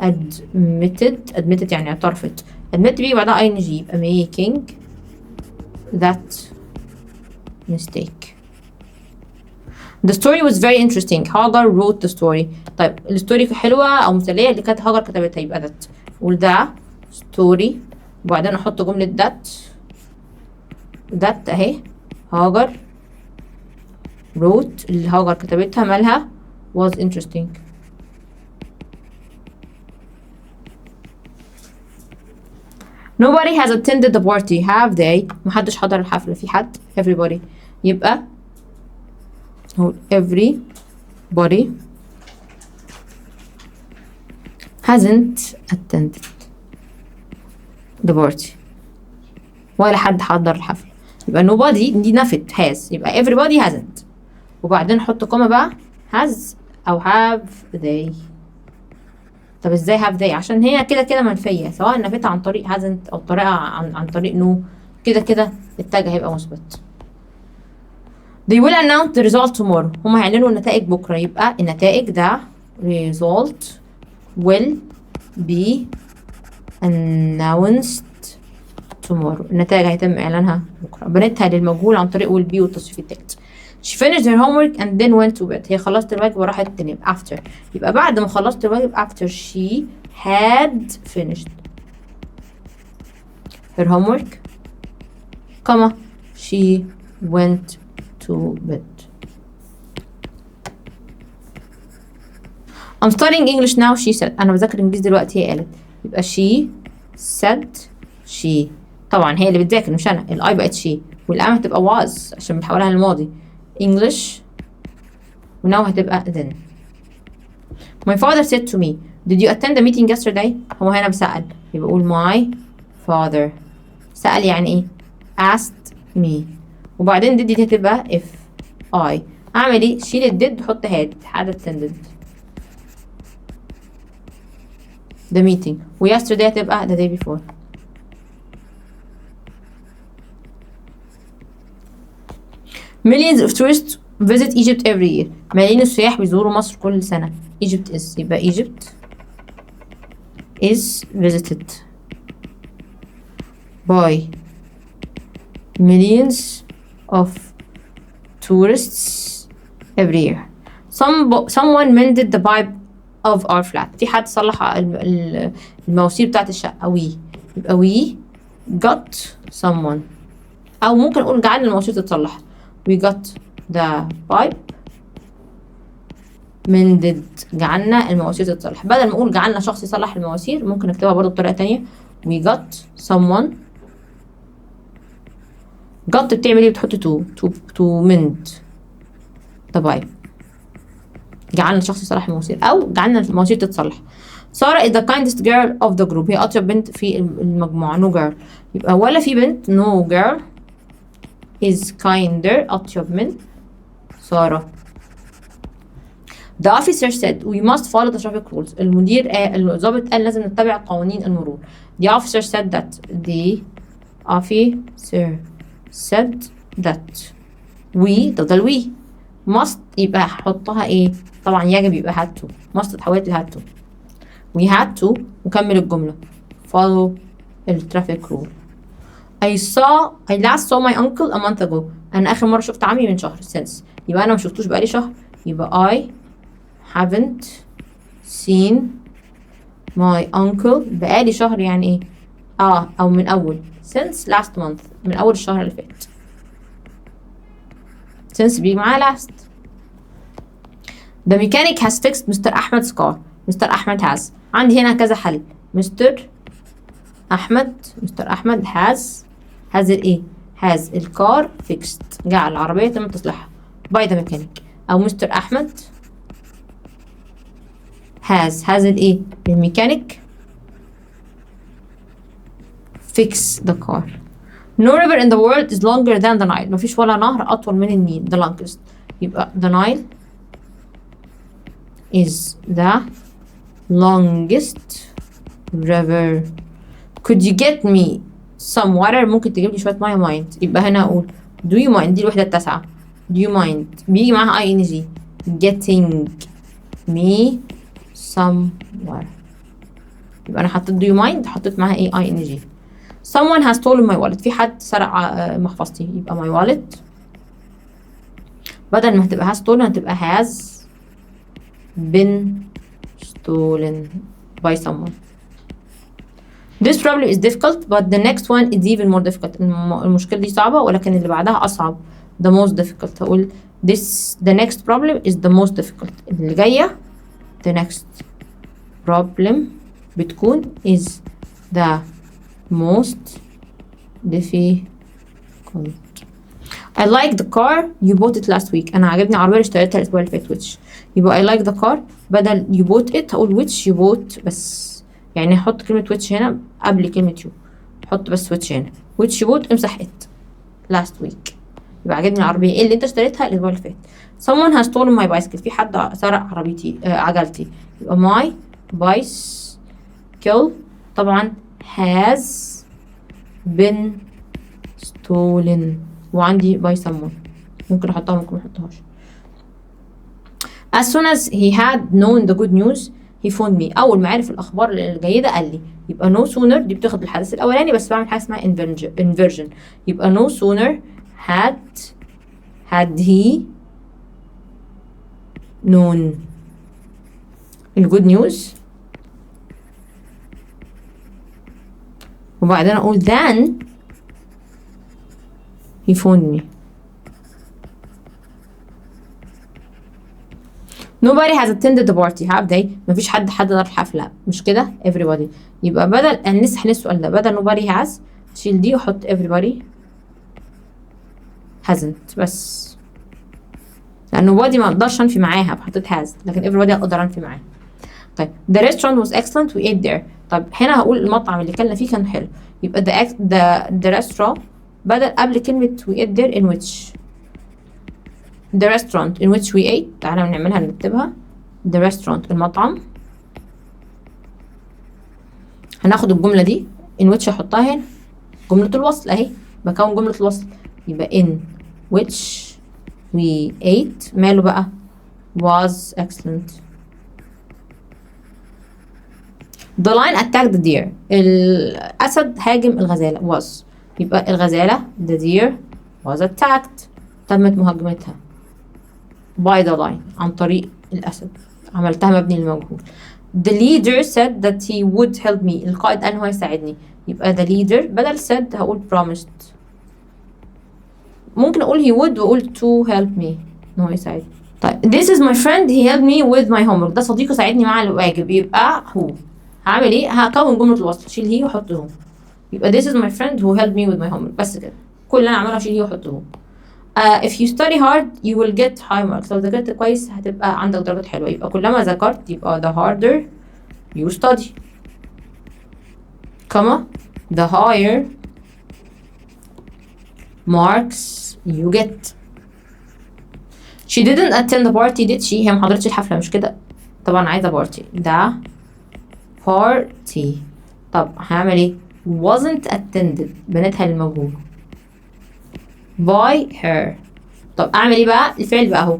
admitted يعني اعترفت. admit بيجي بعدها ing يبقى making that mistake. the story was very interesting. هاجر wrote the story. طيب الستوري حلوة أو مثالية اللي كانت هاجر كتبتها يبقى that. قول ده story وبعدين أحط جملة that أهي هاجر wrote اللي هاجر كتبتها مالها was interesting. Nobody has attended the party. Have they? محدش حضر الحفلة. في حد؟ everybody. يبقى everybody hasn't attended the party. ولا حد حضر الحفلة. يبقى nobody دي نفت has. يبقى everybody hasn't. وبعدين نحط كومة بقى has أو have they. طب ازاي have they؟ عشان هي كده كده منفية، سواء نفتها عن طريق hasn't أو طريقة عن طريق no، كده كده التاج هيبقى مثبت. They will announce the result tomorrow. هما هيعلنوا النتائج بكرة. يبقى النتائج ده result will be announced tomorrow. النتائج هيتم إعلانها بكرة. بنتها للمجهول عن طريق will be والتصريف التالت. She finished her homework and then went to bed. هي خلصت الواجب وراحت تنام. After. يبقى بعد ما خلصت الواجب after she had finished her homework, comma, she went to bed. I'm studying English now, she said. أنا بذاكر إنجليزي دلوقتي، هي قالت. يبقى she said she. طبعا هي اللي بتذاكر مش أنا. الأي بقت she والأم هتبقى was عشان بنحولها للماضي. English وناو هتبقى then. My father said to me, did you attend the meeting yesterday? هو هنا بسأل، يبقى أقول my father. سأل يعني إيه؟ asked me. وبعدين did دي هتبقى if I. أعمل إيه؟ شيل الديد وحط had attended the meeting. و yesterday هتبقى the day before. Millions of tourists visit Egypt every year. ملايين السياح بيزوروا مصر كل سنة. Egypt is. يبقى Egypt is visited by millions of tourists every year. Someone mended the pipe of our flat. في حد صلح المواسير بتاعت الشقة. we. يبقى we got someone. أو ممكن نقول جعلنا المواسير تتصلح. we got the pipe mended. جعلنا المواسير تتصلح. بدل ما اقول جعلنا شخص يصلح المواسير ممكن نكتبها برضه بطريقة تانية. we got someone. got بتعمل ايه؟ بتحط to mend the pipe. جعلنا شخص يصلح المواسير أو جعلنا المواسير تتصلح. سارة is the kindest girl of the group. هي أطيب بنت في المجموعة. no girl. يبقى ولا في بنت no girl is kinder. أطيب من سارة. The officer said we must follow the traffic rules. الضابط قال لازم نتبع قوانين المرور. The officer said that. The officer said that we. تفضل we must يبقى هحطها ايه؟ طبعا يجب يبقى had to. must اتحولت ل had to. we had to وكمل الجملة follow الترافيك rule. I last saw my uncle a month ago. أنا آخر مرة شفت عمي من شهر. since. يبقى أنا مشوفتوش بقالي شهر. يبقى I haven't seen my uncle بقالي شهر يعني ايه؟ أو من أول. since last month. من أول الشهر اللي فات. since بيجي معاه last. The mechanic has fixed Mr. Ahmed's car. Mr. Ahmed has. عندي هنا كذا حل. Mr. أحمد has الايه؟ has الكار fixed. جعل العربية تم تصليحها by the mechanic. أو Mr. أحمد has الايه؟ الميكانيك fix the car. No river in the world is longer than the Nile. مفيش ولا نهر أطول من النيل. the longest. يبقى the Nile is the longest river. Could you get me some water؟ ممكن تجيب لي شوية مية. mind. يبقى هنا أقول do you mind. دي الوحدة التاسعة. do you mind بيجي معاها ing. getting me some water. يبقى أنا حطيت do you mind حطيت معاها ايه ing. someone has stolen my wallet. في حد سرق محفظتي. يبقى my wallet بدل ما هتبقى has stolen هتبقى has been stolen by someone. This problem is difficult but the next one is even more difficult. المشكلة دي صعبة ولكن اللي بعدها أصعب. the most difficult. هقول the next problem is the most difficult. اللي جاية the next problem بتكون is the most difficult. I like the car you bought it last week. أنا عجبني العربية اللي اشتريتها الأسبوع اللي فات. which يبقى I like the car بدل you bought it هقول which you bought بس. يعني أحط كلمة which هنا قبل كلمة you. حط بس which هنا. which you bought امسح it last week. يبقى عجبني العربية ايه اللي انت اشتريتها الأسبوع اللي فات. Someone has stolen my bicycle. في حد سرق عربيتي عجلتي. يبقى my bicycle طبعا has been stolen. وعندي by someone ممكن احطها ممكن ما احطهاش. As soon as he had known the good news he phoned me. اول ما عرف الاخبار الجيده قال لي. يبقى no sooner دي بتاخد الحدث الاولاني بس بعمل حاجه اسمها inversion. يبقى no sooner had he known الجود نيوز وبعدين اقول then he phoned me. nobody has attended the party have they. مفيش حد حضر الحفلة مش كده everybody. يبقى بدل نمسح السؤال ده بدل nobody has شيل دي وحط everybody hasn't بس لأن nobody ما اقدرش انفي معاها فحطيت has لكن everybody اقدر انفي معاها. طيب the restaurant was excellent we ate there. طب هنا هقول المطعم اللي كلنا فيه كان حلو. يبقى the restaurant بدل قبل كلمة we ate there in which the restaurant in which we ate. تعالى نعملها نكتبها the restaurant المطعم. هناخد الجملة دي in which هحطها هنا جملة الوصل اهي بكون جملة الوصل. يبقى in which we ate ماله بقى was excellent. the lion attacked the deer. الأسد هاجم الغزالة was. يبقى الغزالة the deer was attacked تمت مهاجمتها by the lion عن طريق الأسد. عملتها مبني للمجهول. the leader said that he would help me. القائد قال هو يساعدني. يبقى the leader بدل said هقول promised. ممكن أقول he would وأقول to help me إن هو يساعدني. طيب this is my friend he helped me with my homework. ده صديقي ساعدني مع الواجب. يبقى هو. هعمل ايه هكون جملة الوصل شيل هي وحط هو. يبقى this is my friend who helped me with my homework بس كده. كل اللي انا اعمله شيل هي وحط هو. if you study hard you will get high marks. لو ذاكرت كويس هتبقى عندك درجات حلوة. يبقى كلما ذاكرت يبقى the harder you study كما the higher marks you get. she didn't attend the party did she. هي محضرتش الحفلة مش كده طبعا عايزة party ده party. طب هعمل ايه wasn't attended بنتها للمجهول by her. طب اعمل ايه بقى الفعل بقى اهو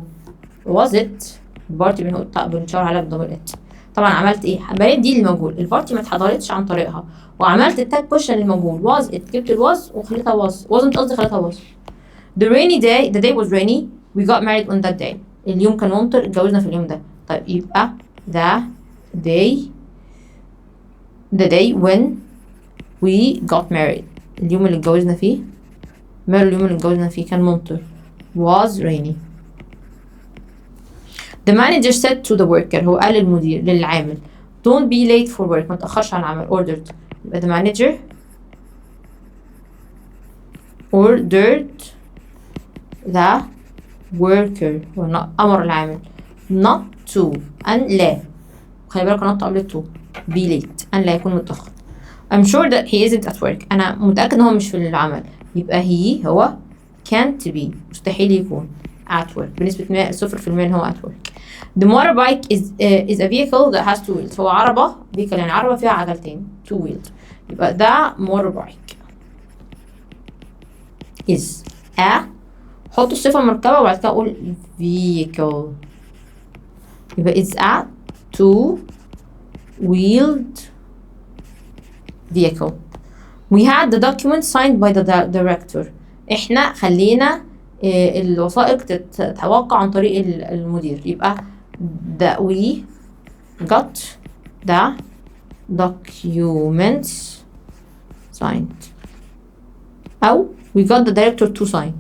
was it البارتي بنشاور عليها بالدبل ات. طبعا عملت ايه بنيت دي للمجهول البارتي ما اتحضرتش عن طريقها وعملت التاج كويشن للمجهول was it جبت الواز وخليتها was wasn't قصدي خليتها was. the day was rainy we got married on that day. اليوم كان ممطر اتجوزنا في اليوم ده. طيب يبقى the day when we got married. اليوم اللي اتجوزنا فيه ماله اليوم اللي اتجوزنا فيه كان ممطر was rainy. the manager said to the worker هو قال للمدير للعامل don't be late for work ما تأخرش على العمل ordered. يبقى the manager ordered the worker أمر العامل not to أن لا خلي بالك not قبل to be late أن لا يكون متأخر. I'm sure that he isn't at work. أنا متأكد إن هو مش في العمل. يبقى he هو can't be مستحيل يكون at work بنسبة 0% إن هو at work. The motorbike is a vehicle that has two wheels. هو عربة vehicle يعني عربة فيها عجلتين two wheels. يبقى ده motorbike is a حط الصفة المركبة وبعد كده أقول vehicle. يبقى it's a two-wheeled vehicle. We had the document signed by the director. احنا خلينا الوثائق تتوقع عن طريق المدير. يبقى we got the documents signed أو we got the director to sign.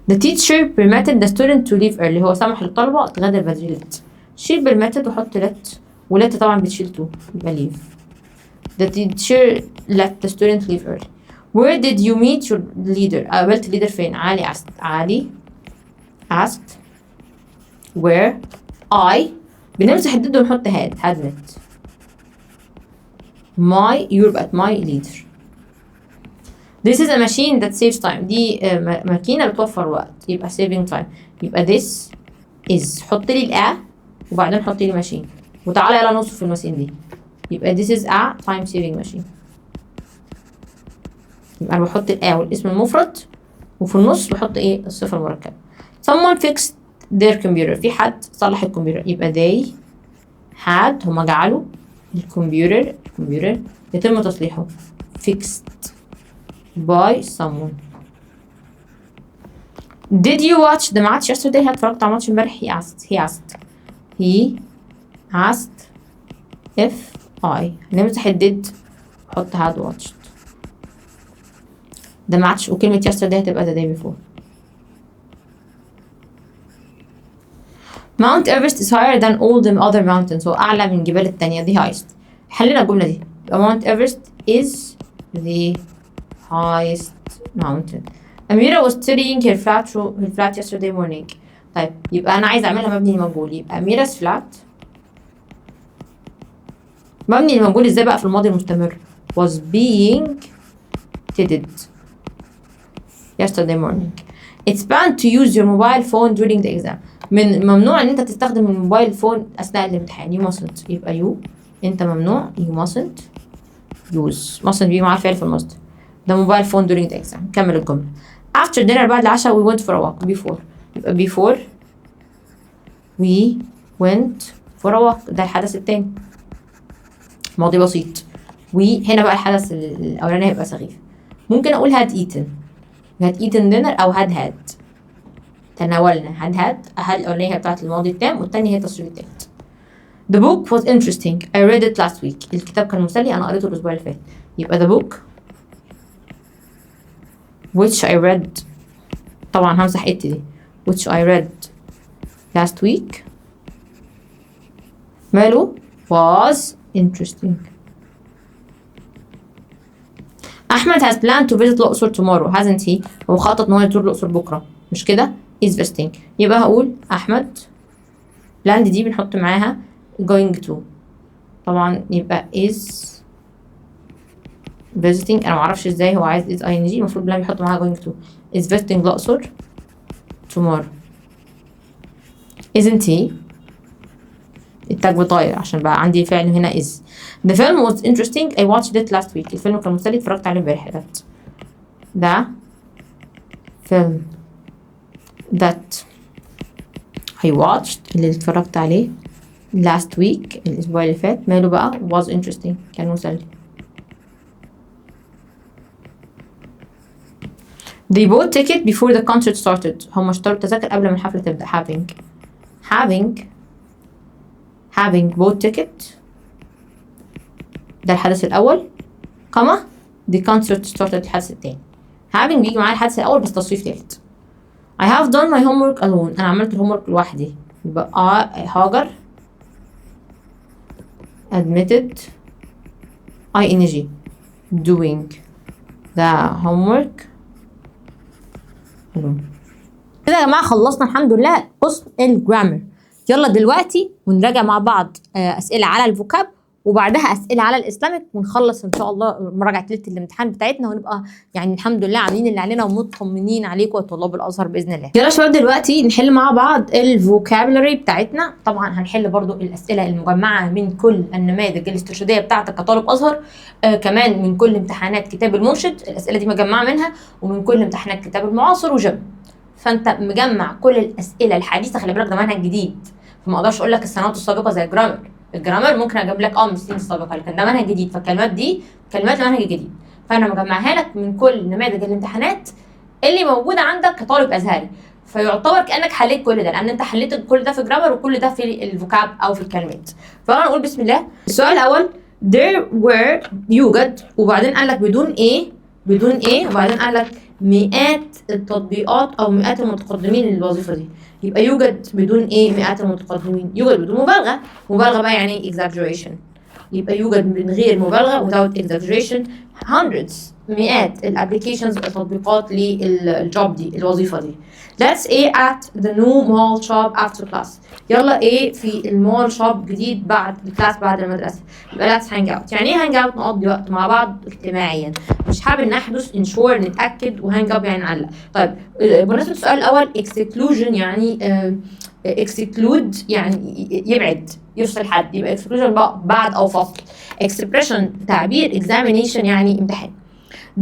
The teacher permitted the student to leave early. هو سمح للطلبة تغادر بدري. let. شيل permitted وحط let. ولت طبعا بتشيل to يبقى leave. The teacher let the student leave early. Where did you meet your leader? قابلت leader فين؟ علي asked where I بنمسح الضد ونحط had met my يبقى my leader. This is a machine that saves time. دي ماكينة بتوفر وقت يبقى saving time. يبقى this is حط لي الأ وبعدين حط لي machine وتعالى يلا نوصف في الماشين دي. يبقى this is a time saving machine. يبقى أنا بحط الأ والاسم المفرد وفي النص بحط إيه الصفة المركبة. Someone fixed their computer. في حد صلح الكمبيوتر. يبقى they had هما جعلوا الكمبيوتر يتم تصليحه fixed by someone. Did you watch the match yesterday? هل اتفرجت على ماتش امبارح؟ he asked if I نمسح الديد حط had watched the match وكلمة yesterday هتبقى the day before. Mount Everest is higher than all the other mountains. هو أعلى من الجبال التانية. the highest. حلينا الجملة دي. Mount Everest is the highest mountain. Amira was studying her flat yesterday morning. طيب يبقى أنا عايزة أعملها مبني لمجهول. يبقى Amira's flat مبني لمجهول إزاي بقى في الماضي المستمر؟ was being heated yesterday morning. It's banned to use your mobile phone during the exam. ممنوع ان انت تستخدم الموبايل فون اثناء الامتحان. you mustn't. يبقى you انت ممنوع. you mustn't use. mustn't بيجي معاه فعل في المصدر. the mobile phone during the exam. كمل الجملة. after dinner بعد العشاء we went for a walk. before يبقى before we went for a walk ده الحدث التاني ماضي بسيط. we هنا بقى الحدث الاولاني هيبقى سخيف. ممكن اقول had eaten dinner او had تناولنا. had الأولانية هي بتاعت الماضي التام والتانية هي تصريف التالت. The book was interesting. I read it last week. الكتاب كان مسلي أنا قريته الأسبوع اللي فات. يبقى the book which I read طبعا همسح it دي which I read last week ماله was interesting. أحمد has planned to visit الأقصر tomorrow hasn't he. هو خطط إن هو يزور الأقصر بكرة مش كده؟ is visiting. يبقى هقول أحمد planned دي بنحط معاها going to طبعا يبقى is visiting. أنا معرفش ازاي هو عايز is ing المفروض planned بيحط معاها going to is visiting الأقصر tomorrow isn't he. التاج بطاير عشان بقى عندي فعل هنا is. The film was interesting. I watched it last week. الفيلم كان مسلي اتفرجت عليه امبارح. ده film that I watched اللي اتفرجت عليه last week الأسبوع اللي فات ماله بقى was interesting كان مسلي. They bought ticket before the concert started. هم اشتروا التذاكر قبل ما الحفلة تبدأ. having bought ticket ده الحدث الأول كما the concert started الحدث التاني. having بيجي معايا الحدث الأول بس تصريف تالت. I have done my homework alone. أنا عملت الهومورك لوحدي. يبقى هاجر admitted ing doing the homework alone. كده يا جماعة خلصنا الحمد لله قسم الجرامر. يلا دلوقتي ونراجع مع بعض أسئلة على الفوكاب وبعدها أسئلة على الإسلامك ونخلص إن شاء الله مراجعة ليلة الامتحان بتاعتنا ونبقى يعني الحمد لله عاملين اللي علينا ومطمنين عليكم يا طلاب الأزهر بإذن الله. يلا يا شباب دلوقتي نحل مع بعض الفوكابلري بتاعتنا. طبعا هنحل برضو الأسئلة المجمعة من كل النماذج الاسترشادية بتاعتك كطالب أزهر. كمان من كل امتحانات كتاب المرشد الأسئلة دي مجمعة منها ومن كل امتحانات كتاب المعاصر وجبر. فأنت مجمع كل الأسئلة الحديثة. خلي بالك ده منهج جديد فما أقدرش أقول لك السنوات السابقة زي الجرامر ممكن اجيب لك من السنين السابقه لكن ده منهج جديد فالكلمات دي كلمات المنهج الجديد فانا مجمعها لك من كل نماذج الامتحانات اللي موجوده عندك كطالب ازهري فيعتبر كانك حليت كل ده لان انت حليت كل ده في جرامر وكل ده في الفوكاب او في الكلمات. فانا نقول بسم الله. السؤال الاول there were يوجد وبعدين قال لك بدون ايه وبعدين قال لك مئات التطبيقات او مئات المتقدمين للوظيفه دي. يبقى يوجد بدون ايه مئات المتقدمين؟ يوجد بدون مبالغه. مبالغه بقى يعني exaggeration. يبقى يوجد من غير مبالغه without exaggeration hundreds مئات الابلكيشنز التطبيقات للجوب دي الوظيفه دي. Let's A at the new mall shop after class. يلا ايه في المول شوب جديد بعد الكلاس بعد المدرسه. يبقى let's hang out. يعني ايه hang out؟ نقضي وقت مع بعض اجتماعيا. مش حابب نحدث ensure نتاكد وhang up يعني نعلق. طيب بمناسبه السؤال الاول exclusion يعني exclude يعني يبعد يفصل حد. يبقى exclusion بعد او فصل. expression تعبير. examination يعني امتحان.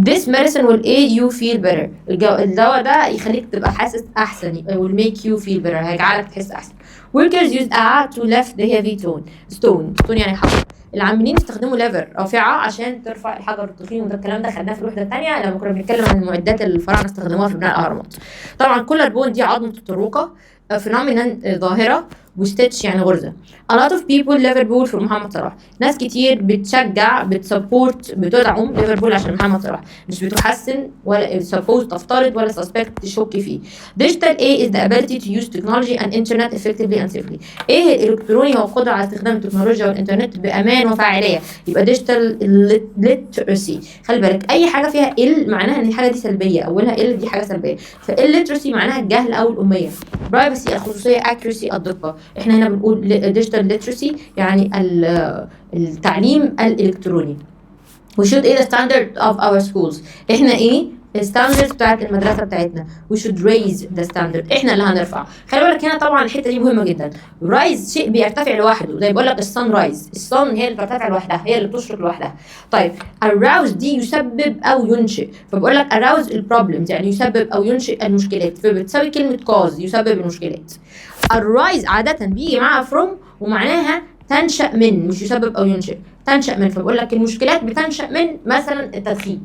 This medicine will aid you feel better. الدواء ده يخليك تبقى حاسس احسن. will make you feel better هيجعلك تحس احسن. Workers use a to lift the heavy stone يعني حجر. العاملين يستخدموا ليفر رافعه عشان ترفع الحجر التخين. وده الكلام ده خدناه في الوحده الثانيه لما كنا بنتكلم عن المعدات اللي الفراعنه استخدموها في بناء الاهرامات. طبعا كل بون دي عظمه الطروقه فينومينال ظاهره. وستيتش يعني غرزه. A lot of people ليفربول في محمد صلاح. ناس كتير بتشجع بتسبورت بتدعم ليفربول عشان محمد صلاح. مش بتحسن ولا suppose تفترض ولا suspect تشك فيه. Digital A is the ability to use technology and internet effectively and safely. ايه الالكتروني هو القدره على استخدام التكنولوجيا والانترنت بامان وفاعليه. يبقى digital literacy. خلي بالك اي حاجه فيها ال معناها ان الحاجه دي سلبيه. اولها ال دي حاجه سلبيه. فالليترسي معناها الجهل او الاميه. privacy الخصوصيه. accuracy الدقه. احنا هنا بنقول digital literacy يعني التعليم الالكتروني. we should ايه the standard of our schools. احنا ايه الستاندرد بتاعت المدرسه بتاعتنا. we should raise the standard. احنا اللي هنرفع. خلي بالك هنا طبعا الحته دي مهمه جدا. rise شيء بيرتفع لوحده. زي بقول لك الصن رايز. الصن هي اللي بترتفع لوحدها. هي اللي بتشرق لوحدها. طيب arouse دي يسبب او ينشئ. فبقول لك arouse البروبلمز يعني يسبب او ينشئ المشكلات. فبتساوي كلمه cause يسبب المشكلات. arise عاده بيجي معاها from ومعناها تنشأ من. مش يسبب او ينشئ. تنشأ من. فبقول لك المشكلات بتنشأ من مثلا التدخين.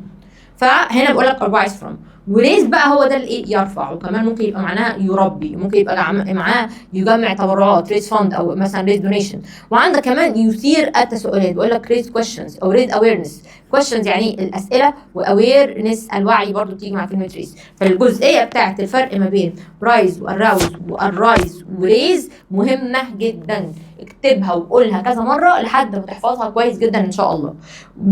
فهنا بقول لك arise from. وريز بقى هو ده الايه يرفع. وكمان ممكن يبقى معناها يربي. ممكن يبقى معاه يجمع تبرعات ريز فند او مثلا ريز دونيشن. وعندك كمان يثير التساؤلات. بقول لك ريز كويشنز او ريز اويرنس. كويشنز يعني الاسئله واويرنس الوعي برضو بتيجي مع كلمه ريز. فالجزئيه بتاعت الفرق ما بين رايز واراوز وارايز وريز مهمه جدا. اكتبها وقولها كذا مرة لحد ما تحفظها كويس جدا ان شاء الله.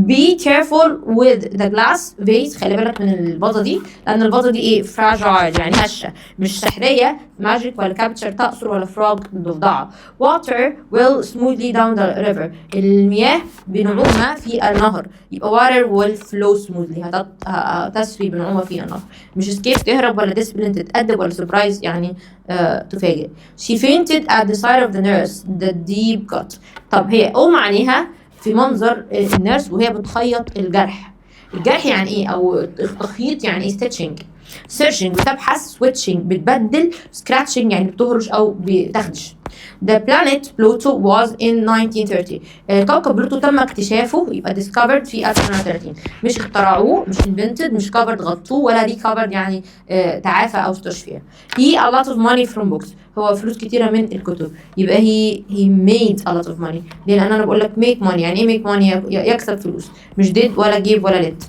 be careful with the glass vase. خلي بالك من الفازة دي لان الفازة دي ايه fragile يعني هشة مش سحرية. magic ولا capture تقصر ولا frog ضفدعة. water will smoothly down the river. المياه بنعومها في النهر. يبقى water will flow smoothly هتسري بنعومها في النهر. مش escape تهرب ولا discipline تتأدب ولا surprise يعني تفاجئ. she fainted at the sight of the nurse the deep cut. طب هي معناها في منظر النيرس وهي بتخيط الجرح. الجرح يعني ايه او تخيط يعني ايه stitching. searching بتبحث. switching بتبدل. scratching يعني بتهرش او بتخدش. The planet Pluto was in 1930. كوكب بلوتو تم اكتشافه يبقى discovered في 1930. مش اخترعوه مش invented مش covered غطوه ولا recovered يعني تعافى او استشفى. He a lot of money from books. هو فلوس كتيرة من الكتب. يبقى he made a lot of money. ليه؟ لأن أنا بقول لك make money. يعني إيه make money؟ يكسب فلوس. مش did ولا give ولا let.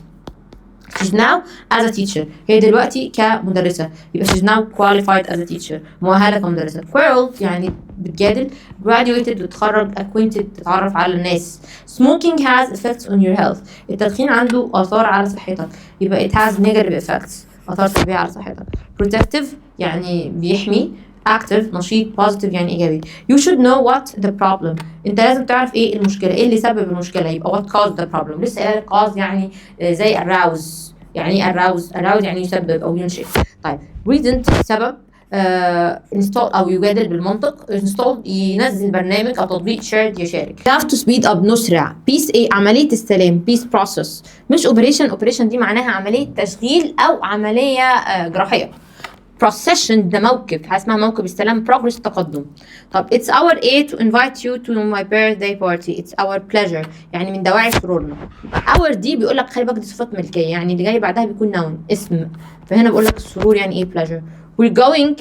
She's now as a teacher. هي دلوقتي كمدرسة. يبقى she's now qualified as a teacher. مؤهلة كمدرسة. Quarreled يعني بتجادل. Graduated بتتخرج. Acquainted تتعرف على الناس. Smoking has effects on your health. التدخين عنده آثار على صحتك. يبقى it has negative effects. آثار سلبية على صحتك. Protective يعني بيحمي. active نشيط. positive يعني إيجابي. You should know what the problem. أنت لازم تعرف إيه المشكلة. إيه اللي سبب المشكلة. يبقى what caused the problem. لسه قايل cause يعني زي arouse. يعني إيه arouse يعني يسبب أو ينشئ. طيب reason سبب. install أو يجادل بالمنطق. install ينزل برنامج أو تطبيق. shared يشارك. have to speed up نسرع. peace إيه عملية السلام. peace process مش operation دي معناها عملية تشغيل أو عملية جراحية. procession ده موكب. حاجة اسمها موكب السلام. progress تقدم. طب it's our A to invite you to my birthday party. it's our pleasure يعني من دواعي سرورنا. our دي بيقول لك خلي بالك دي صفات ملكية يعني اللي جاي بعدها بيكون noun اسم. فهنا بقول لك السرور يعني ايه pleasure. we're going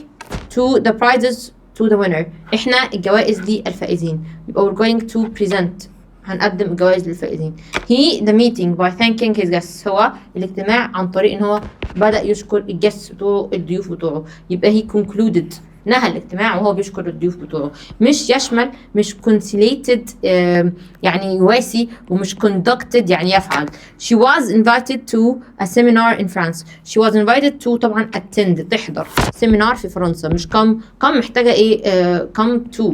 to the prizes to the winner. احنا الجوائز للفائزين. يبقى we're going to present هنقدم الجوائز للفائزين. he the meeting by thanking his guests. هو الاجتماع عن طريق ان هو بدأ يشكر الجيست بتوعه، الضيوف بتوعه. يبقى he concluded، نهى الاجتماع وهو بيشكر الضيوف بتوعه. مش يشمل، مش conciliated يعني يواسي، ومش conducted يعني يفعل. She was invited to a seminar in France. She was invited to طبعا attend تحضر seminar في فرنسا. مش come محتاجة ايه come to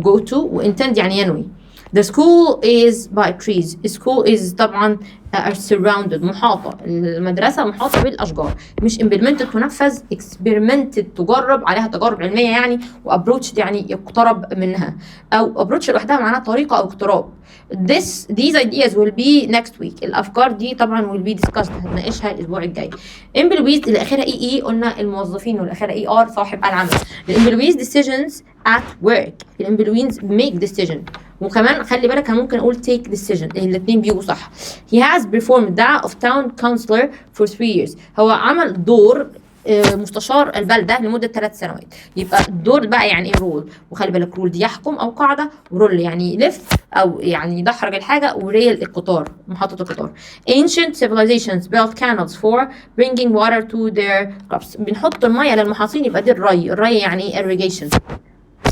go to، وintend يعني ينوي. The school is by trees. School is طبعا are surrounded محاطة، المدرسة محاطة بالأشجار. مش implemented تنفذ، experimented تجرب عليها تجارب علمية يعني، وapproached يعني يقترب منها، أو approach لوحدها معناها طريقة أو اقتراب. These ideas will be next week. الأفكار دي طبعا will be discussed، هنناقشها الأسبوع الجاي. employees اللي آخرها EE قلنا الموظفين، واللي آخرها ER صاحب العمل. employees decisions at work. employees make decision. وكمان خلي بالك ممكن اقول take decision، الاثنين بيجوا صح. he has performed that of town councillor for 3 years. هو عمل دور مستشار البلده لمده 3 سنوات. يبقى الدور بقى يعني ايه رول، وخلي بالك رول دي يحكم او قاعده، ورول يعني يلف او يعني يدحرج الحاجه، وريل القطار محطه القطار. ancient civilizations built canals for bringing water to their crops. بنحط الميه للمحاصيل، يبقى دي الري يعني ايه irrigation.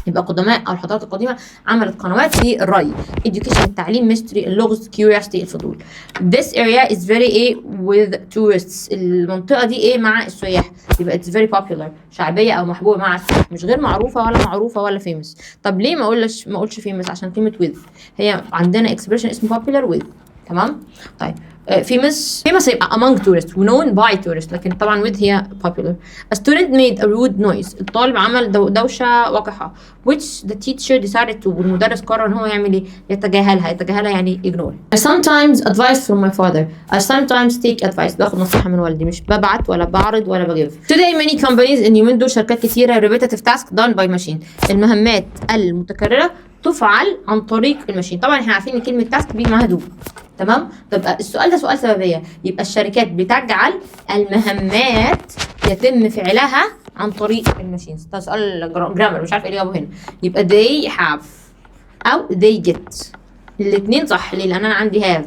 يبقى قدماء او الحضارات القديمه عملت قنوات للري. education التعليم، mystery اللغز، curiosity الفضول. this area is very ايه with tourists. المنطقه دي ايه مع السياح، يبقى it's very popular شعبيه او محبوبه مع السياح، مش غير معروفه ولا famous. طب ليه ما اقولش famous؟ عشان كلمه with هي عندنا expression اسمه popular with. تمام. طيب famous يبقى among tourists و known by tourists، لكن طبعا with هي popular. a student made a rude noise. الطالب عمل دوشة وقحة. which the teacher decided to. والمدرس قرر ان هو يعمل ايه؟ يتجاهلها يعني ignore. I sometimes advice from my father. I sometimes take advice. باخد نصيحة من والدي، مش ببعت ولا بعرض ولا بجيب. today many companies ان يومين دول شركات كثيرة repetitive task done by machine. المهمات المتكررة تفعل عن طريق الماشين. طبعا احنا عارفين ان كلمة تاسك بيجي معاها دو. تمام. طب السؤال ده سؤال سببية، يبقى الشركات بتجعل المهمات يتم فعلها عن طريق الماشينز. ده سؤال جرامر مش عارف ايه اللي جابه هنا. يبقى they have او they get، الاثنين صح. ليه؟ لان انا عندي have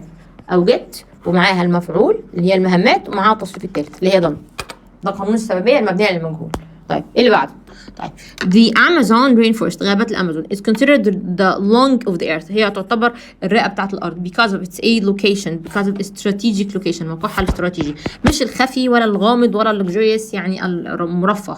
او get ومعاها المفعول اللي هي المهمات، ومعاها التصريف الثالث اللي هي done. ده قانون السببية المبنية للمجهول. طيب ايه اللي بعده؟ طيب the Amazon rainforest غابات الأمازون is considered the lung of the earth. هي تعتبر الرئة بتاعة الأرض because of its a location, because of its strategic location، موقعها الاستراتيجي، مش الخفي ولا الغامض ولا luxurious يعني المرفه.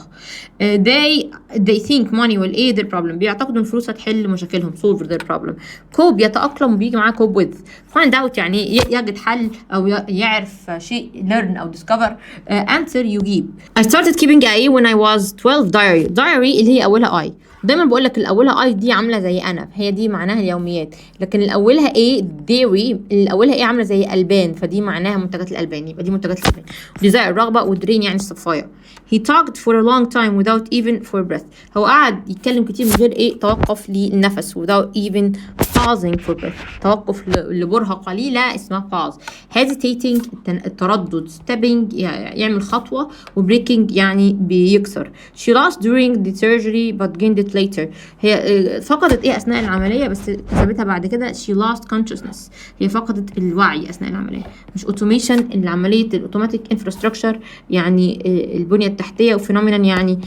they think money will aid their problem. بيعتقدوا الفلوس هتحل مشاكلهم solve their problem. cope يتأقلم وبيجي معاه cope with. find out يعني يجد حل أو يعرف شيء learn أو discover. answer يجيب. I started keeping a when I was 12 diary اللي هي اولها اي. دايما بقول لك الاولها اي دي عامله زي انا، هي دي معناها اليوميات. لكن الاولها ايه ديري، الاولها ايه عامله زي البان، فدي معناها منتجات الالبان، يبقى دي منتجات الالبان. ديزاير الرغبه، ودرين يعني الصفايه. he talked for a long time without even for breath. هو قعد يتكلم كتير من غير ايه توقف للنفس، without even pausing for breath. توقف لبرهه قليله اسمها pause. hesitating التردد. stepping يعمل خطوه، وبريكنج يعني بيكسر. she lost during the surgery but gained it later. هي فقدت ايه اثناء العمليه بس كسبتها بعد كده. she lost consciousness هي فقدت الوعي اثناء العمليه. مش automation العمليه الاوتوماتيك infrastructure يعني البنيه التحتيه، وفينومينا يعني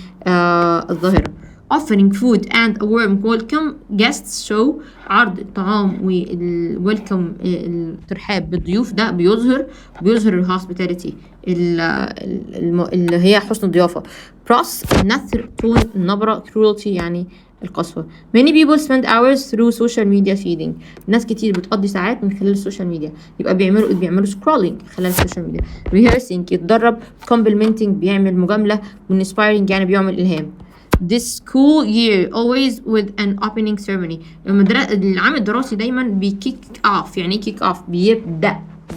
الظاهره. offering food and a warm welcome guests show عرض الطعام والويلكم الترحاب بالضيوف ده بيظهر الهوسبيتاليتي اللي هي حسن الضيافة. pros النثر، tone النبرة، cruelty يعني القسوة. many people spend hours through social media feeding. ناس كتير بتقضي ساعات من خلال السوشيال ميديا، يبقى بيعملوا scrolling خلال السوشيال ميديا. rehearsing يتدرب، complimenting بيعمل مجاملة، inspiring يعني بيعمل إلهام. This school year always with an opening ceremony. العام الدراسي دايما بيكيك off. يعني kick off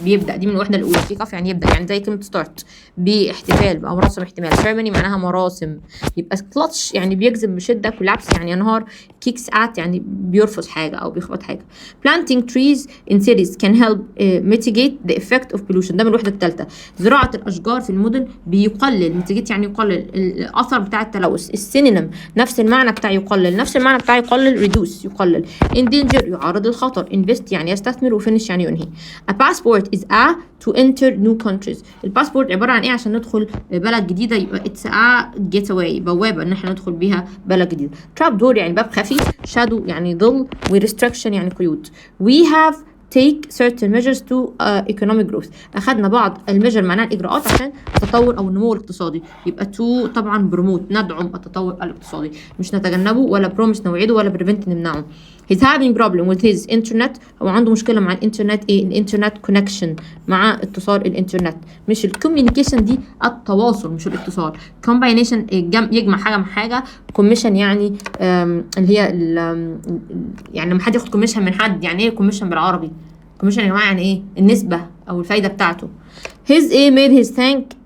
بيبدأ دي من الوحدة الأولى. kick off يعني يبدأ، يعني زي كلمة start باحتفال أو مراسم احتفال. ceremony معناها مراسم. يبقى clutch يعني بيجذب بشدة، collapse يعني ينهار، kicks at يعني بيرفض حاجة أو بيخبط حاجة. planting trees in cities can help mitigate the effect of pollution. ده من الوحدة الثالثة. زراعة الأشجار في المدن بيقلل، mitigate يعني يقلل الأثر بتاع التلوث. السينونيم نفس المعنى بتاع يقلل، reduce يقلل. endanger يعرض للخطر. invest يعني يستثمر، وfinish يعني ينهي. a passport is a to enter new countries. الباسبورت عباره عن ايه عشان ندخل بلد جديده؟ يبقى it's a getaway، بوابه ان احنا ندخل بيها بلد جديد. trap door يعني باب خفي، shadow يعني ظل، و restriction يعني قيود. we have take certain measures to economic growth. اخذنا بعض الميجر معناها الاجراءات عشان التطور او النمو الاقتصادي. يبقى to طبعا بروموت، ندعم التطور الاقتصادي، مش نتجنبه ولا بروميس نوعده ولا prevent نمنعه. he's having problem with his internet. هو عنده مشكله مع الانترنت. ايه الانترنت؟ connection، مع اتصال الانترنت. مش الكوميونيكيشن دي التواصل مش الاتصال. combination يجمع حاجه مع حاجه. كوميشن يعني اللي هي يعني لما حد ياخد كوميشن من حد. يعني ايه كوميشن بالعربي؟ كوميشن يا جماعه يعني ايه؟ النسبه او الفايده بتاعته. his A made his thank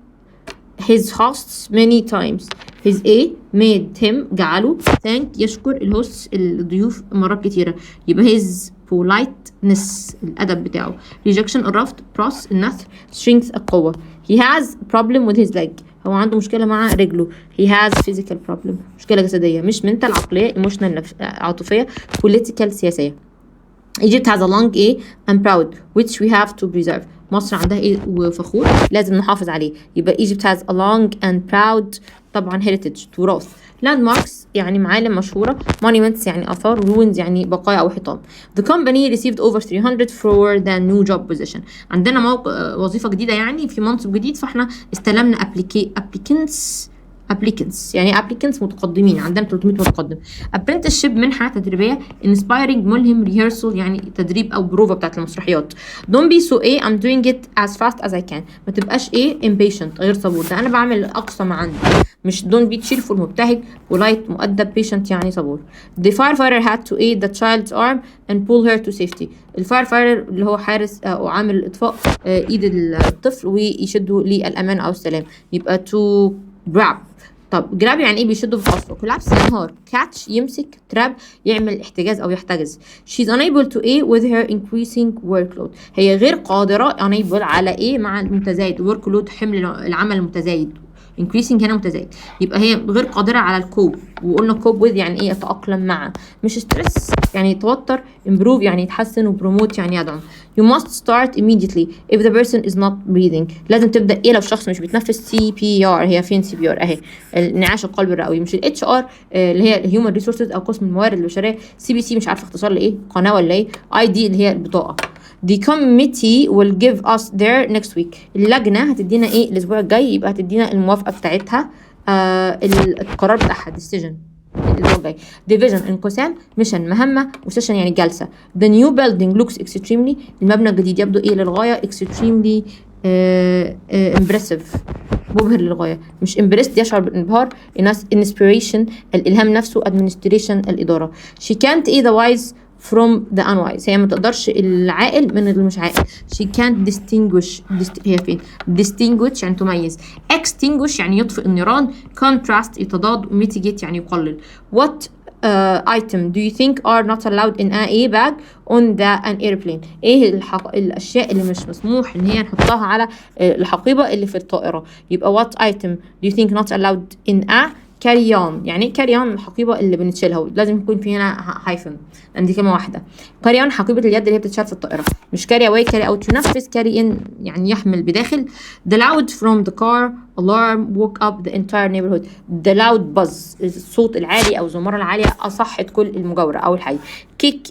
his hosts many times. his A made him جعله thank يشكر الهوست الضيوف مرات كتيرة. يبقى his politeness الأدب بتاعه. rejection الرفض. pros النثر. strength القوة. he has problem with his leg. هو عنده مشكلة مع رجله. he has physical problem مشكلة جسدية، مش mental عقلية، emotional عاطفية، political سياسية. Egypt has a long A and proud which we have to preserve. مصر عندها ايه وفخور لازم نحافظ عليه. يبقى Egypt has a long and proud طبعا heritage تراث. landmarks يعني معالم مشهورة. monuments يعني آثار. ruins يعني بقايا أو حطام. the company received over 300 for the new job position. عندنا وظيفة جديدة يعني في منصب جديد، فاحنا استلمنا applicants يعني applicants متقدمين، عندنا 300 متقدم. apprenticeship منحة تدريبية. inspiring ملهم. rehearsal يعني تدريب أو بروفة بتاعت المسرحيات. don't be so A I'm doing it as fast as I can. ما تبقاش A impatient غير صبور، ده أنا بعمل أقصى ما عندي. مش don't be cheerful مبتهج. polite مؤدب. patient يعني صبور. the firefighter had to aid the child's arm and pull her to safety. الفاير فاير اللي هو حارس أو عامل الإطفاء إيد الطفل ويشده للأمان أو السلام. يبقى to grab. طب جراب يعني ايه؟ بيشده بخاصه. كولابس ينهار. كاتش يمسك. تراب يعمل احتجاز او يحتجز. she's unable to A with her increasing workload. هي غير قادره unable على ايه مع المتزايد. workload حمل العمل المتزايد. increasing هنا متزايد، يبقى هي غير قادرة على الكوب. وقلنا كوب with يعني ايه؟ يتأقلم مع. مش ستريس يعني يتوتر. improve يعني يتحسن. وبروموت يعني يدعم. you must start immediately if the person is not breathing. لازم تبدأ ايه لو الشخص مش بيتنفس؟ CPR. هي فين CPR؟ اهي انعاش القلب الرئوي. مش HR اللي هي human resources او قسم الموارد البشرية. CBC مش عارفة اختصار لايه، قناة ولا ايه. ID اللي هي البطاقة. The committee will give us their next week. اللجنة هتدينا ايه الاسبوع الجاي؟ يبقى هتدينا الموافقة بتاعتها القرار بتاعها decision الاسبوع الجاي. division انقسام. mission مهمة. وسيشن يعني جلسة. the new building looks extremely. المبنى الجديد يبدو ايه للغاية؟ extremely impressive مبهر للغاية. مش impressed يشعر بالانبهار. inspiration الإلهام نفسه. administration الإدارة. she can't be the wise from the unwise. هي ما تقدرش العاقل من اللي مش عاقل. she can't distinguish هي فين؟ distinguish يعني تميز. extinguish يعني يطفئ النيران. contrast يتضاد. mitigate يعني يقلل. what item do you think are not allowed in a bag on an airplane. ايه الاشياء اللي مش مسموح ان هي نحطها على الحقيبة اللي في الطائرة؟ يبقى what item do you think not allowed in a carry on. يعني carry on الحقيبة اللي بنتشيلها، لازم يكون في هنا هايفن لان دي كلمة واحدة. carry on حقيبة اليد اللي هي بتتشال في الطائرة. مش carry away carry out ينفذ. carry in يعني يحمل بداخل. the loud from the car alarm woke up the entire neighborhood. the loud buzz الصوت العالي او الزمارة العالية اصحت كل المجاورة او الحي. كيك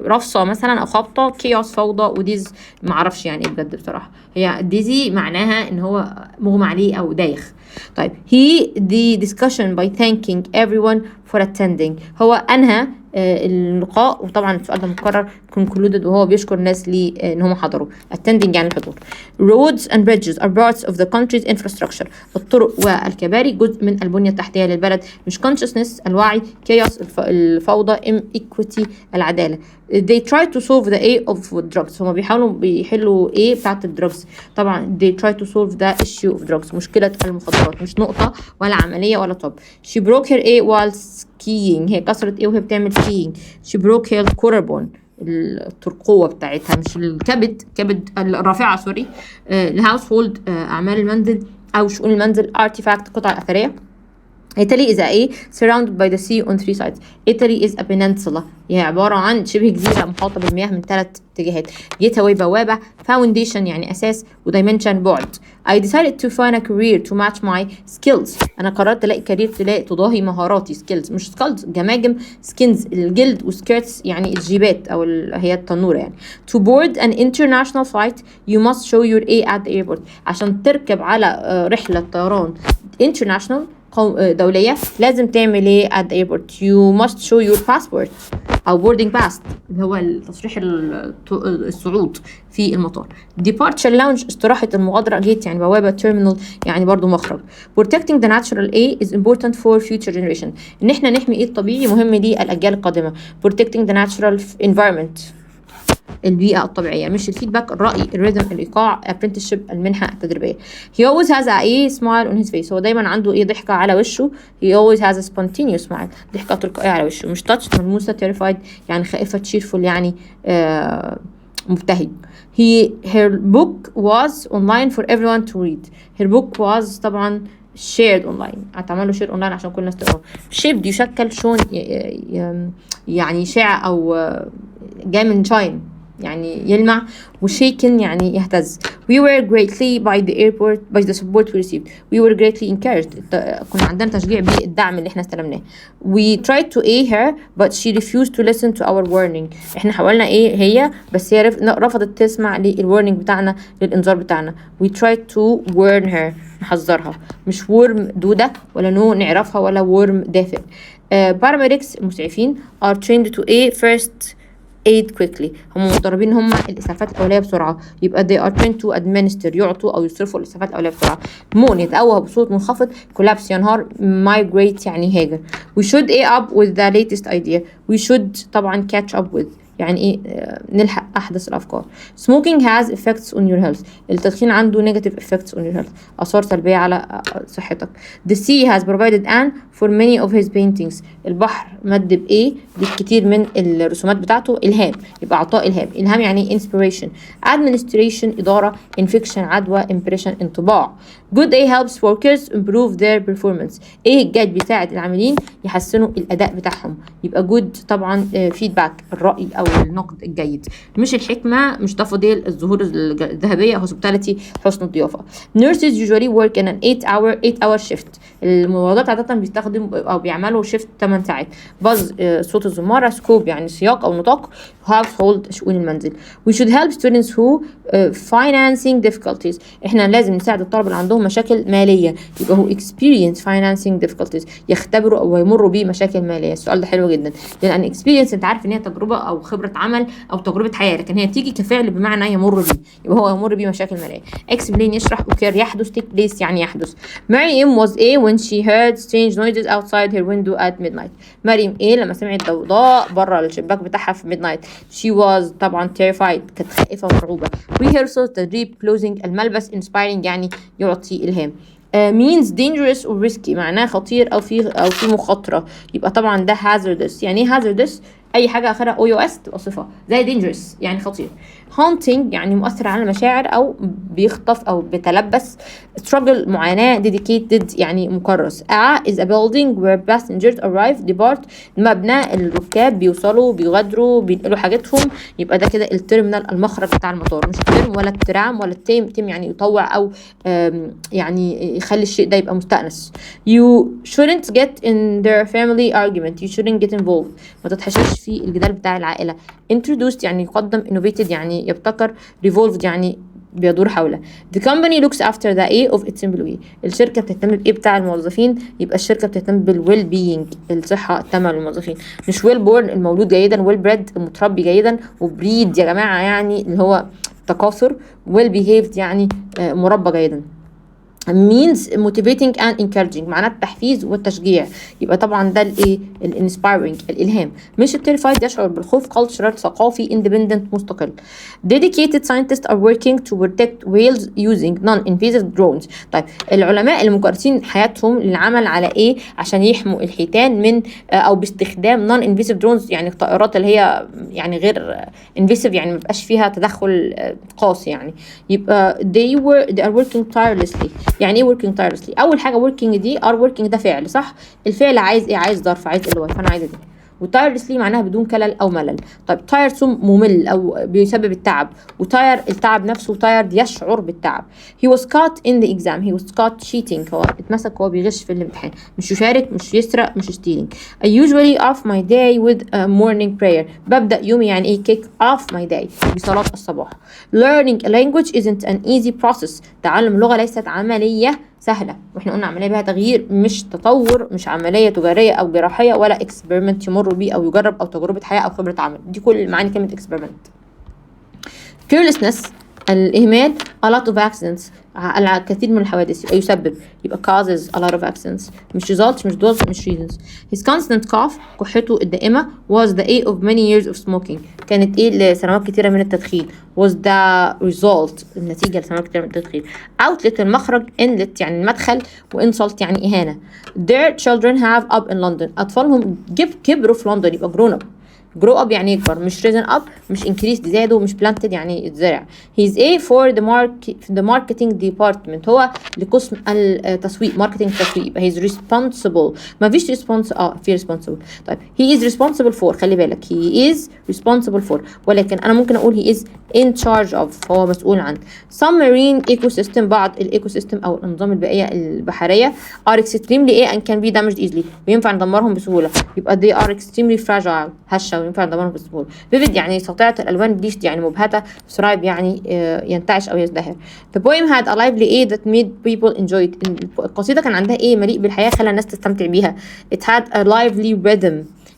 رفصة مثلا او خبطة. chaos فوضى. وديز معرفش يعني ايه بجد بصراحة. هي ديزي معناها ان هو مغمى عليه او دايخ. طيب he the discussion by thanking everyone for attending. هو أنهى اللقاء، وطبعا السؤال ده مكرر concluded وهو بيشكر الناس ان هم حضروا. attending يعني الحضور. roads and bridges are parts of the country's infrastructure. الطرق والكباري جزء من البنية التحتية للبلد. مش consciousness الوعي. chaos الفوضى. equity العدالة. they try to solve the A of drugs. هم بيحلوا A بتاعت الدروجز. طبعا they try to solve the issue of drugs مشكلة المخدرات. مش نقطة ولا عملية ولا طب. she broke her A while skiing. هي كسرت A وهي بتعمل skiing. she broke her collarbone الترقوة بتاعتها مش الكبد كبد الرافعة سوري. الهاوس هولد أعمال المنزل أو شؤون المنزل. artifact قطع أثرية. Italy is a surrounded by the sea on 3 sides. Italy is a peninsula. هي عبارة عن شبه جزيرة محاطة بالمياه من 3 اتجاهات. gateway بوابة. foundation يعني أساس. وdimension بعد. I decided to find a career to match my skills. أنا قررت ألاقي كارير تضاهي مهاراتي. skills مش skills جماجم. skins الجلد وskirts يعني الجيبات أو هي التنورة يعني. To board an international flight you must show your A at the airport. عشان تركب على رحلة طيران international دولية لازم تعمل ايه at the airport. You must show your passport أو boarding pass اللي هو تصريح الصعود في المطار. departure lounge استراحة المغادرة. gate يعني بوابة. terminal يعني برضو مخرج. protecting the natural A is important for future generation. إن احنا نحمي ايه الطبيعي مهم للأجيال القادمة. protecting the natural environment البيئة الطبيعية. مش الفيدباك الرأي الريذم الإيقاع apprenticeship المنحة التدريبية. He always has a smile on his face. هو دايما عنده ضحكة على وشه. He always has a spontaneous smile. ضحكة تلقائية على وشه. مش touched ملموسة. terrified يعني خائفة. cheerful يعني مبتهج. Her book was online for everyone to read. Her book was طبعا shared online. هتعمل له share online عشان كل الناس تقراه. shaped يشكل. شون يعني شع أو جاي من shine يعني يلمع. وشيكن يعني يهتز. We were greatly by the support we received. We were greatly encouraged. كنا عندنا تشجيع بالدعم اللي احنا استلمناه. We tried to aid her but she refused to listen to our warning. احنا حاولنا هي بس هي رفضت تسمع للwarning بتاعنا للإنذار بتاعنا. We tried to warn her نحذرها. مش worm دودة ولا نعرفها ولا worm دافئ. paramedics المسعفين are trained to first aid quickly. هم مدربين هم الإسعافات الأولية بسرعة. يبقى they are trained to administer يعطوا أو يصرفوا الإسعافات الأولية بسرعة. moan يتقوى بصوت منخفض. collapse ينهار. migrate يعني هاجر. we should up with the latest idea. we should طبعا catch up with يعني نلحق أحدث الأفكار. smoking has effects on your health. التدخين عنده negative effects on your health. آثار سلبية على صحتك. the sea has provided Anne for many of his paintings. البحر مد بإيه بالكثير من الرسومات بتاعته. إلهام يبقى عطاء إلهام. إلهام يعني inspiration. administration إدارة. infection عدوى. impression انطباع. good A helps workers improve their performance. الجيد بيساعد العاملين يحسنوا الأداء بتاعهم. يبقى good طبعا feedback الرأي أو النقد الجيد. مش الحكمة مش تفضيل الظهور الذهبية. hospitality حسن الضيافة. nurses usually work in an 8 hour shift. الممرضات عادة بيستخدم أو بيعملوا شيفت 8 ساعات. باز صوت الزمارة. سكوب يعني سياق أو نطاق. household شؤون المنزل. we should help students who financing difficulties. احنا لازم نساعد الطلبة اللي عندهم مشاكل مالية. يبقى هو experience financing difficulties يختبروا أو يمروا بمشاكل مالية. السؤال ده حلو جدا لأن experience انت عارف ان هي تجربة أو خبرة عمل أو تجربة حياة لكن هي تيجي كفعل بمعنى يمر بيه. يبقى هو يمر بمشاكل مالية. explain يشرح. occur يحدث. take place يعني يحدث. مريم was when she heard strange noises outside her window at midnight. مريم لما سمعت ضوضاء برا الشباك بتاعها في midnight. she was طبعا terrified كانت خائفة ومرعوبة. rehearsal تدريب. closing الملبس. inspiring يعني يعطي إلهام. means dangerous or risky معناه خطير أو في مخاطرة. يبقى طبعا ده hazardous. يعني hazardous أي حاجة آخرها OUS تبقى صفة زي dangerous يعني خطير. haunting يعني مؤثر على المشاعر أو بيخطف أو بيتلبس. struggle معاناة. dedicated يعني مكرس. is a building where passengers arrive depart مبنى الركاب بيوصلوا بيغادروا بينقلوا حاجاتهم. يبقى ده كده التيرمينال المخرج بتاع المطار. مش الترم ولا الترام ولا التيم يعني يطوع أو يعني يخلي الشيء ده يبقى مستأنس. you shouldn't get in their family argument. you shouldn't get involved ما تتحشش في الجدال بتاع العائلة. introduced يعني يقدم. innovated يعني يبتكر. revolved يعني بيدور حوله. the company looks after the A of its employee. الشركة بتهتم بإيه بتاع الموظفين. يبقى الشركة بتهتم بالويل بينج الصحة التامة للموظفين. مش well born المولود جيدا. well bred المتربي جيدا. وبريد يا جماعة يعني اللي هو تكاثر. well behaved يعني مربى جيدا. means motivating and encouraging معناه التحفيز والتشجيع. يبقى طبعا ده الانسبايرنج الالهام. مش التيرفايد يشعر بالخوف. cultural ثقافي. independent مستقل. dedicated scientists are working to protect whales using non-invasive drones. طيب العلماء المكرسين حياتهم للعمل على عشان يحموا الحيتان من او باستخدام non-invasive drones يعني الطائرات اللي هي يعني غير invasive يعني مبقاش فيها تدخل قاسي يعني. يبقى they are working tirelessly يعني ايه working tirelessly؟ اول حاجه working دي are working ده فعل صح؟ الفعل عايز ايه؟ عايز ظرف، عايز ال واي، فانا عايزه دي. وتايرلسلي معناها بدون كلل او ملل. طيب تايرسوم ممل او بيسبب التعب، وتاير التعب نفسه، تايرد يشعر بالتعب. he was caught in the exam. he was caught cheating. هو اتمسك وهو بيغش في الامتحان. مش يشارك، مش يسرق، مش stealing. I usually off my day with a morning prayer. ببدأ يومي يعني ايه kick off my day بصلاة الصباح. learning a language isn't an easy process. تعلم لغة ليست عملية سهلة، واحنا قلنا عملية بها تغيير مش تطور، مش عملية تجارية او جراحية ولا اكسبيرمنت يمر بيه او يجرب او تجربة حياة او خبرة عمل. دي كل معاني كلمة اكسبيرمنت. carelessness الإهمال a lot of accidents الكثير من الحوادث يبقى يسبب، يبقى causes a lot of accidents، مش results، مش does، مش reasons. his constant cough كحته الدائمة was the ache of many years of smoking. كانت ايه لسنوات كتيرة من التدخين. was the result النتيجة لسنوات كتيرة من التدخين. outlet المخرج، inlet يعني المدخل، وinsult يعني إهانة. their children have up in London أطفالهم كبروا في لندن يبقى grown up. grow up يعني يكبر، مش risen up، مش increased زادوا، مش planted يعني يتزرع. he's a for the marketing department هو لقسم التسويق، marketing تسويق، يبقى he's responsible. ما فيش في responsible. طيب he is responsible for، خلي بالك he is responsible for، ولكن أنا ممكن أقول he is in charge of هو مسؤول عن. some marine ecosystem بعض الايكو سيستم أو الأنظمة البيئية البحرية are extremely and can be damaged easily وينفع ندمرهم بسهولة، يبقى they are extremely fragile هشة وينفع ندمرهم بسهولة. vivid يعني ساطعة الألوان، bleached يعني مبهتة، thrive يعني ينتعش أو يزدهر. the poem had a lively air that made people enjoy it. القصيدة كان عندها ايه مليء بالحياة خلى الناس تستمتع بيها. it had a lively rhythm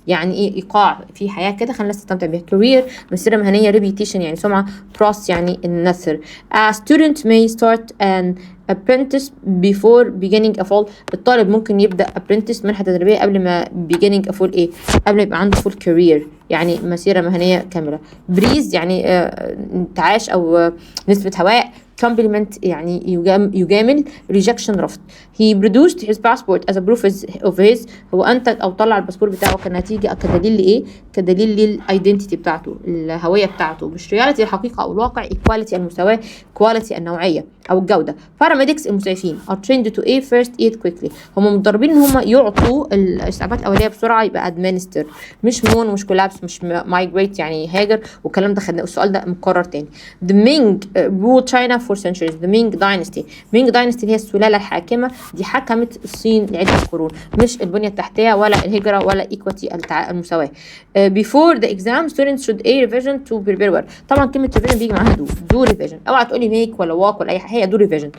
يعني ايه ايقاع في حياه كده خلى الناس تستمتع بيها. career مسيره مهنيه، reputation يعني سمعه، pros يعني النثر. a student may start an apprentice before beginning a full. الطالب ممكن يبدا apprentice منحه تدريبيه قبل ما beginning a full ايه، قبل ما يبقى عنده full career يعني مسيره مهنيه كامله. breeze يعني انتعاش او نسبه هواء. compliment يعني يجامل. rejection رفض. he produced his passport as a proof of his هو أنتج أو طلع الباسبور بتاعه كنتيجة كدليل لإيه؟ كدليل للإيدنتيتي بتاعته، الهوية بتاعته، مش reality الحقيقة أو الواقع، equality المساواة، quality النوعية أو الجودة. paramedics المسعفين are trained to a first aid quickly هم متدربين إن هم يعطوا الإسعافات الأولية بسرعة، يبقى administer مش moon مش collapse مش migrate يعني هاجر، والكلام ده خدناه السؤال ده مكرر تاني. the Ming ruled China for centuries. the Ming dynasty. Ming dynasty هي السلالة الحاكمة دي حكمت الصين لعدة قرون، مش البنية التحتية ولا الهجرة ولا equity المساواة. before the exam students should a revision to prepare well. طبعا كلمة revision بيجي معاها do revision، اوعى تقولي make ولا walk ولا اي حاجة، هي do revision.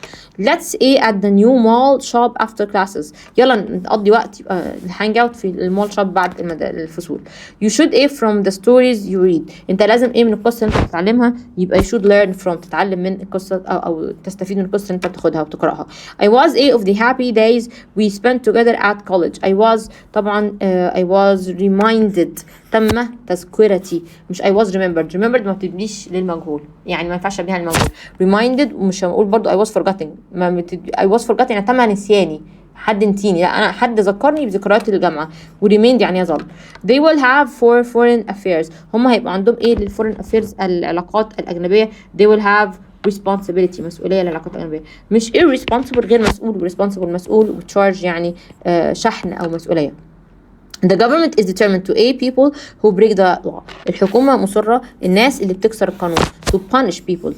let's a at the new mall shop after classes. يلا نقضي وقت hang out في المول شوب بعد الفصول. you should a from the stories you read. انت لازم ايه من القصة اللي انت بتتعلمها، يبقى you should learn from تتعلم من القصة أو تستفيد من القصة اللي أنت بتاخدها وتقرأها. I was a of the happy days we spent together at college. I was طبعا I was reminded تم تذكرتي، مش I was remembered. remembered ما بتبنيش للمجهول يعني ما ينفعش أبنيها للمجهول. reminded ومش هنقول برضو I was forgetting I was forgetting يعني تم نسياني، حد نسيني، لا انا حد ذكرني بذكريات الجامعه. وريميند يعني يظل. they will have for foreign affairs هم هيبقى عندهم ايه للفورين افيرز العلاقات الاجنبيه. they will have responsibility مسؤوليه للعلاقات الاجنبيه، مش irresponsible غير مسؤول، responsible مسؤول، وتشارج يعني شحن او مسؤوليه. The government is determined to aid people who break the law. الحكومة مصرة الناس اللي بتكسر القانون. to punish people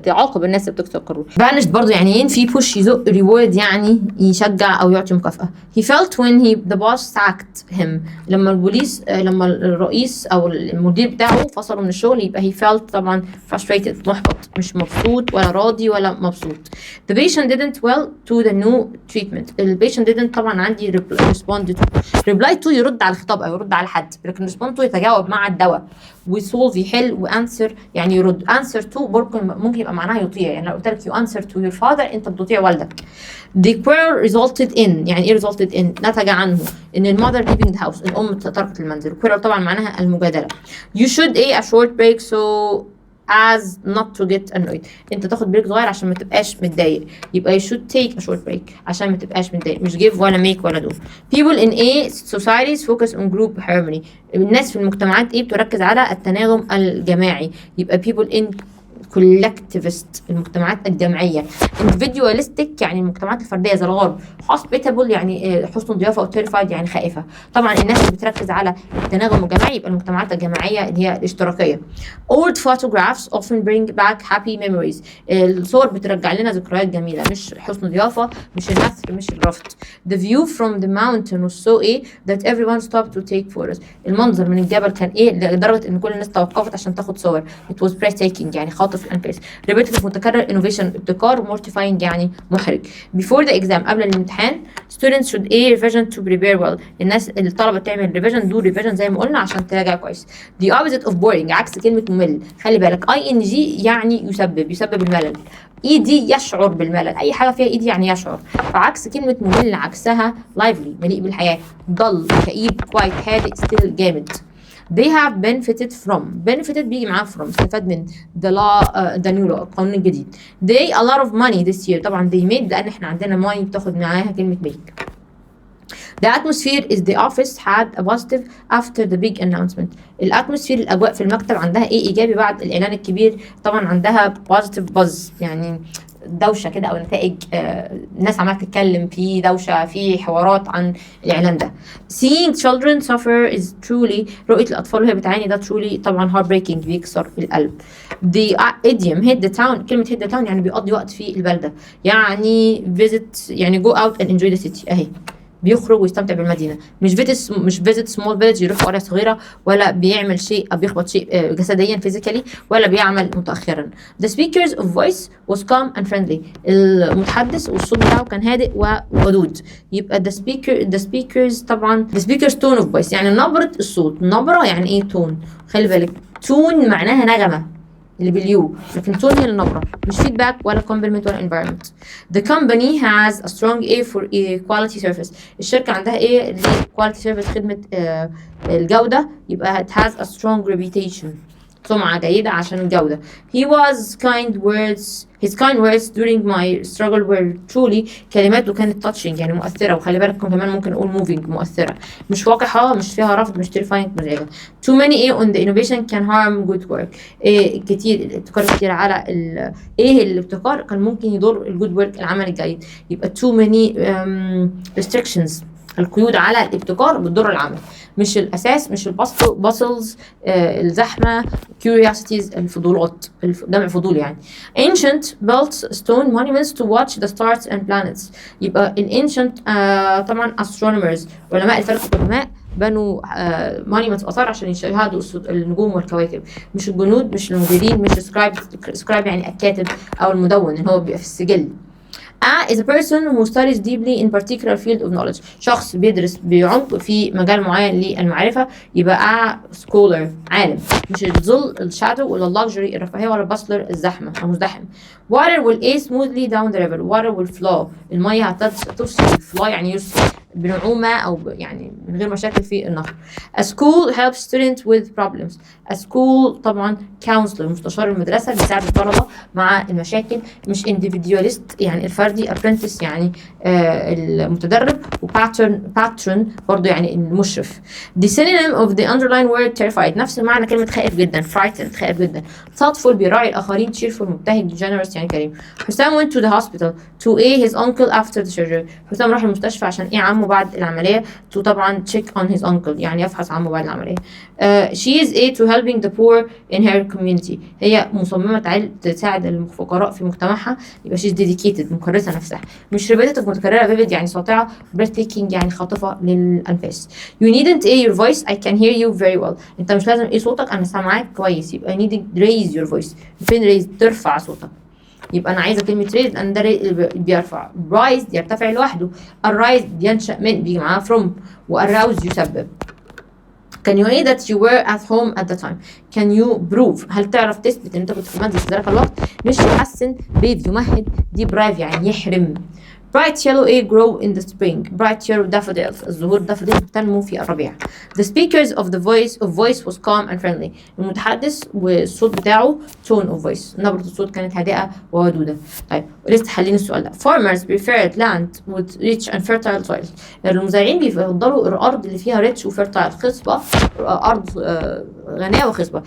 تعاقب الناس اللي بتكسر القانون. banished برضو يعني ايه في push يزق، reward يعني يشجع أو يعطي مكافأة. he felt when the boss sacked him. لما البوليس لما الرئيس أو المدير بتاعه فصله من الشغل يبقى he felt طبعا frustrated محبط، مش مبسوط ولا راضي ولا مبسوط. the patient didn't well to the new treatment. the patient didn't طبعا عندي respond to. reply to يرد على الخطاب او يرد على حد، لكن respond to يتجاوب مع الدواء. وsolve يحل، وانسر يعني يرد. answer to ممكن يبقى معناها يطيع، يعني لو قلت لك you answer to your father انت بتطيع والدك. the quarrel resulted in يعني ايه resulted in نتج عنه ان المother leaving the house الام تركت المنزل. quarrel طبعا معناها المجادله. you should a short break so as not to get annoyed. انت تاخد بريك صغير عشان ما تبقاش متضايق، يبقى you should take a short break عشان ما تبقاش متضايق، مش give ولا make ولا do. people in a societies focus on group harmony. الناس في المجتمعات ايه بتركز على التناغم الجماعي، يبقى people in collectivist المجتمعات الجماعية. individualistic يعني المجتمعات الفردية زي الغرب. hospitable يعني حسن ضيافة، أو terrified يعني خائفة. طبعا الناس اللي بتركز على التناغم الجماعي يبقى المجتمعات الجماعية اللي هي الاشتراكية. old photographs often bring back happy memories. الصور بترجع لنا ذكريات جميلة، مش حسن ضيافة، مش النثر، مش الرفض. the view from the mountain was so that everyone stopped to take photos. المنظر من الجبل كان لدرجة ان كل الناس توقفت عشان تاخد صور. it was breathtaking يعني خاطف الانفاس. repetitive متكرر، innovation ابتكار، mortifying يعني محرج. before the exam قبل الامتحان students should revision to prepare well. الطلبة تعمل revision، do revision زي ما قلنا عشان تراجع كويس. the opposite of boring عكس كلمة ممل. خلي بالك ing يعني يسبب الملل. ايدي يشعر بالملل، اي حاجه فيها ايدي يعني يشعر. فعكس كلمه ممل عكسها lively مليء بالحياه، ضل، كئيب، quite، هادئ، still، جامد. they have benefited from. benefited بيجي معاه from، استفاد من the law the new law القانون الجديد. they a lot of money this year. طبعا they made لان احنا عندنا money بتاخد معاها كلمه make. The atmosphere is the office had a positive after the big announcement. الاتموسفير الأجواء في المكتب عندها إيجابي بعد الإعلان الكبير. طبعا عندها positive buzz يعني دوشة كده أو نتائج، الناس عمالة تتكلم، في دوشة، في حوارات عن الإعلان ده. Seeing children suffer is truly. رؤية الأطفال وهي بتعاني ده truly طبعا heartbreaking بيكسر القلب. The idiom hit the town. كلمة hit the town يعني بيقضي وقت في البلدة، يعني visit يعني go out and enjoy the city. أهي بيخرج ويستمتع بالمدينه، مش فيزيت سمول فيلج يروح قريه صغيره، ولا بيعمل شيء او بيخبط شيء جسديا فيزيكالي، ولا بيعمل متاخرا. The speaker's voice was calm and friendly. المتحدث والصوت بتاعه كان هادئ وودود. يبقى the speaker's tone of voice يعني نبره الصوت. نبره يعني ايه؟ تون. خلي بالك تون معناها نغمه اللي باليو، لكن تون هي النبرة، مش feedback ولا compliment ولا environment. The company has a strong A for quality service. الشركة عندها ايه؟ quality service خدمة الجودة، يبقى it has a strong reputation سمعة جيدة عشان الجودة. His kind words during my struggle were truly. كلماته كانت touching يعني مؤثرة، وخلي بالكم كمان ممكن نقول moving مؤثرة، مش وقحة، مش فيها رفض، مش terrifying مزعجة. Too many on the innovation can harm good work. كتير الابتكار كتير على الابتكار كان ممكن يضر الجود work العمل الجيد. يبقى too many restrictions القيود على الابتكار بتضر العمل، مش الاساس، مش الباسلز الزحمه. curiosities الفضولات، جمع فضول يعني. ancient built stone monuments to watch the stars and planets. يبقى ancient طبعا astronomers علماء الفلك والقمر بنوا monuments آثار عشان يشاهدوا النجوم والكواكب، مش الجنود، مش المديرين، مش scribe يعني الكاتب او المدون اللي هو بيبقى في السجل. is a person who studies deeply in particular field of knowledge. شخص بيدرس بعمق في مجال معين للمعرفة، يبقى scholar عالم، مش الظل الشادو ولا luxury الرفاهية ولا bustler الزحمة أو مزدحم. water will smoothly down the river. water will flow المية هتفصل. flow يعني يرسل بنعومة أو يعني من غير مشاكل في النهر. A school helps students with problems. A school طبعا counselor مستشار المدرسة بيساعد الطلبة مع المشاكل، مش individualist يعني الفردي. apprentice يعني المتدرب، و patron برضو يعني المشرف. The synonym of the underlined word terrified نفس المعنى كلمة خائف جدا. frightened خائف جدا. thoughtful بيراعي الآخرين. cheerful مبتهج. generous يعني كريم. حسام went to the hospital to his uncle after the surgery. حسام راح المستشفى عشان عمه بعد العملية. to طبعا check on his uncle يعني يفحص عمه بعد العملية. she is to helping the poor in her community. هي مصممة تساعد الفقراء في مجتمعها، يبقى she's dedicated مكرسة نفسها. مش repetitive متكررة. vivid يعني ساطعة. breathtaking يعني خاطفة للأنفاس. you needn't your voice I can hear you very well. انت مش لازم صوتك، انا سامعاك كويس. يبقى needed raise your voice. فين raise؟ ترفع صوتك. يبقى انا عايزه كلمه raise لان ده بيرفع. rise يرتفع لوحده. arise ينشأ من بيجي معاه from. واrouse يسبب. Can you say that you were at home at the time? Can you prove؟ هل تعرف تثبت ان انت كنت في المنزل في ذلك الوقت؟ مش يحسن. brave يمهد. deprive يعني يحرم. bright yellow egg grow in the spring. bright yellow daffodils. الزهور daffodils بتنمو في الربيع. the speakers of the voice was calm and friendly. المتحدث والصوت بتاعه tone of voice. نبرة الصوت كانت هادئة وودودة. طيب لسه حلين السؤال ده. farmers preferred land with rich and fertile soil. المزارعين بيفضلوا الأرض اللي فيها rich و fertile خصبة، أرض غنية وخصبة.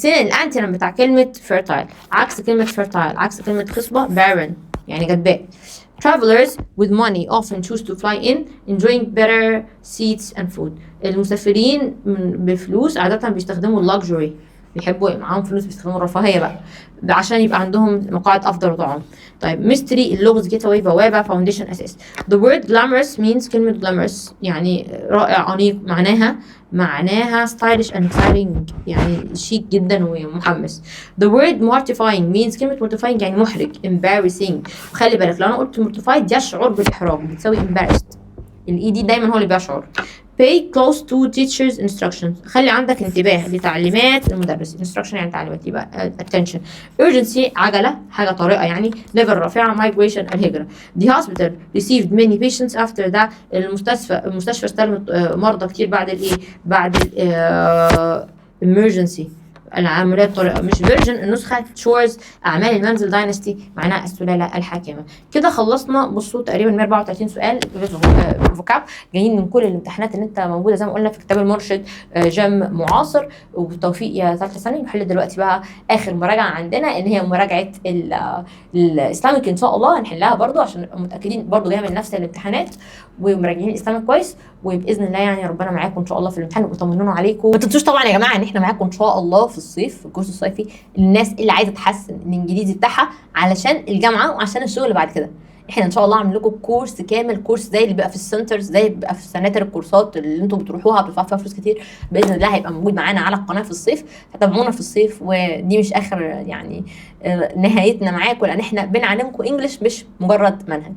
الأنتونيم بتاع كلمة fertile عكس كلمة fertile، عكس كلمة خصبة barren يعني جدباء. Travelers with money often choose to fly in, enjoying better seats and food. المسافرين بفلوس عادة بيستخدموا luxury، بيحبوا يبقى معاهم فلوس، بيستخدموا الرفاهية بقى عشان يبقى عندهم مقاعد أفضل وطعام. طيب mystery اللغز getaway بوابة foundation أساس. The word glamorous means كلمة glamorous يعني رائع أنيق، معناها stylish and exciting يعني شيك جدا ومحمس. The word mortifying means كلمة mortifying يعني محرج embarrassing. وخلي بالك لو أنا قلت mortified يشعر بالإحراج بتساوي embarrassed، الإي دي دايما هو اللي بيشعر. Pay close to teachers instructions. خلي عندك انتباه لتعليمات المدرس. instruction يعني تعليمات، يبقى attention. urgency عجلة، حاجة طارئة يعني. level رافعة migration الهجرة. The hospital received many patients after that. المستشفى استلمت مرضى كتير بعد emergency العمليات الطارئة. مش فيرجن النسخة تشورز أعمال المنزل داينستي معناها السلالة الحاكمة. كده خلصنا. بصوا تقريبا 134 سؤال فوكاب جايين من كل الامتحانات اللي انت موجودة زي ما قلنا في كتاب المرشد جم معاصر. وبالتوفيق يا ثالثة ثانوي. نحل دلوقتي بقى آخر مراجعة عندنا اللي هي مراجعة الإسلامك إن شاء الله هنحلها برضو عشان متأكدين برضو جاية من نفس الامتحانات ومراجعين الإسلامك كويس. وبإذن الله يعني ربنا معاكم إن شاء الله في الامتحان وطمنونا عليكم. ما تنسوش طبعا يا جماعة إن إحنا معاكم إن شاء الله في الصيف في الكورس الصيفي الناس اللي عايزة تحسن الإنجليزي بتاعها علشان الجامعة وعشان الشغل اللي بعد كده. احنا ان شاء الله عاملين لكم كورس كامل، كورس زي اللي بيبقى في السنترز، زي اللي بيبقى في سناتر الكورسات اللي انتم بتروحوها بتدفعوا فيها فلوس كتير. باذن الله هيبقى موجود معانا على القناه في الصيف، فتابعونا في الصيف. ودي مش اخر يعني نهايتنا معاكم، لان احنا بنعلمكم انجلش مش مجرد منهج.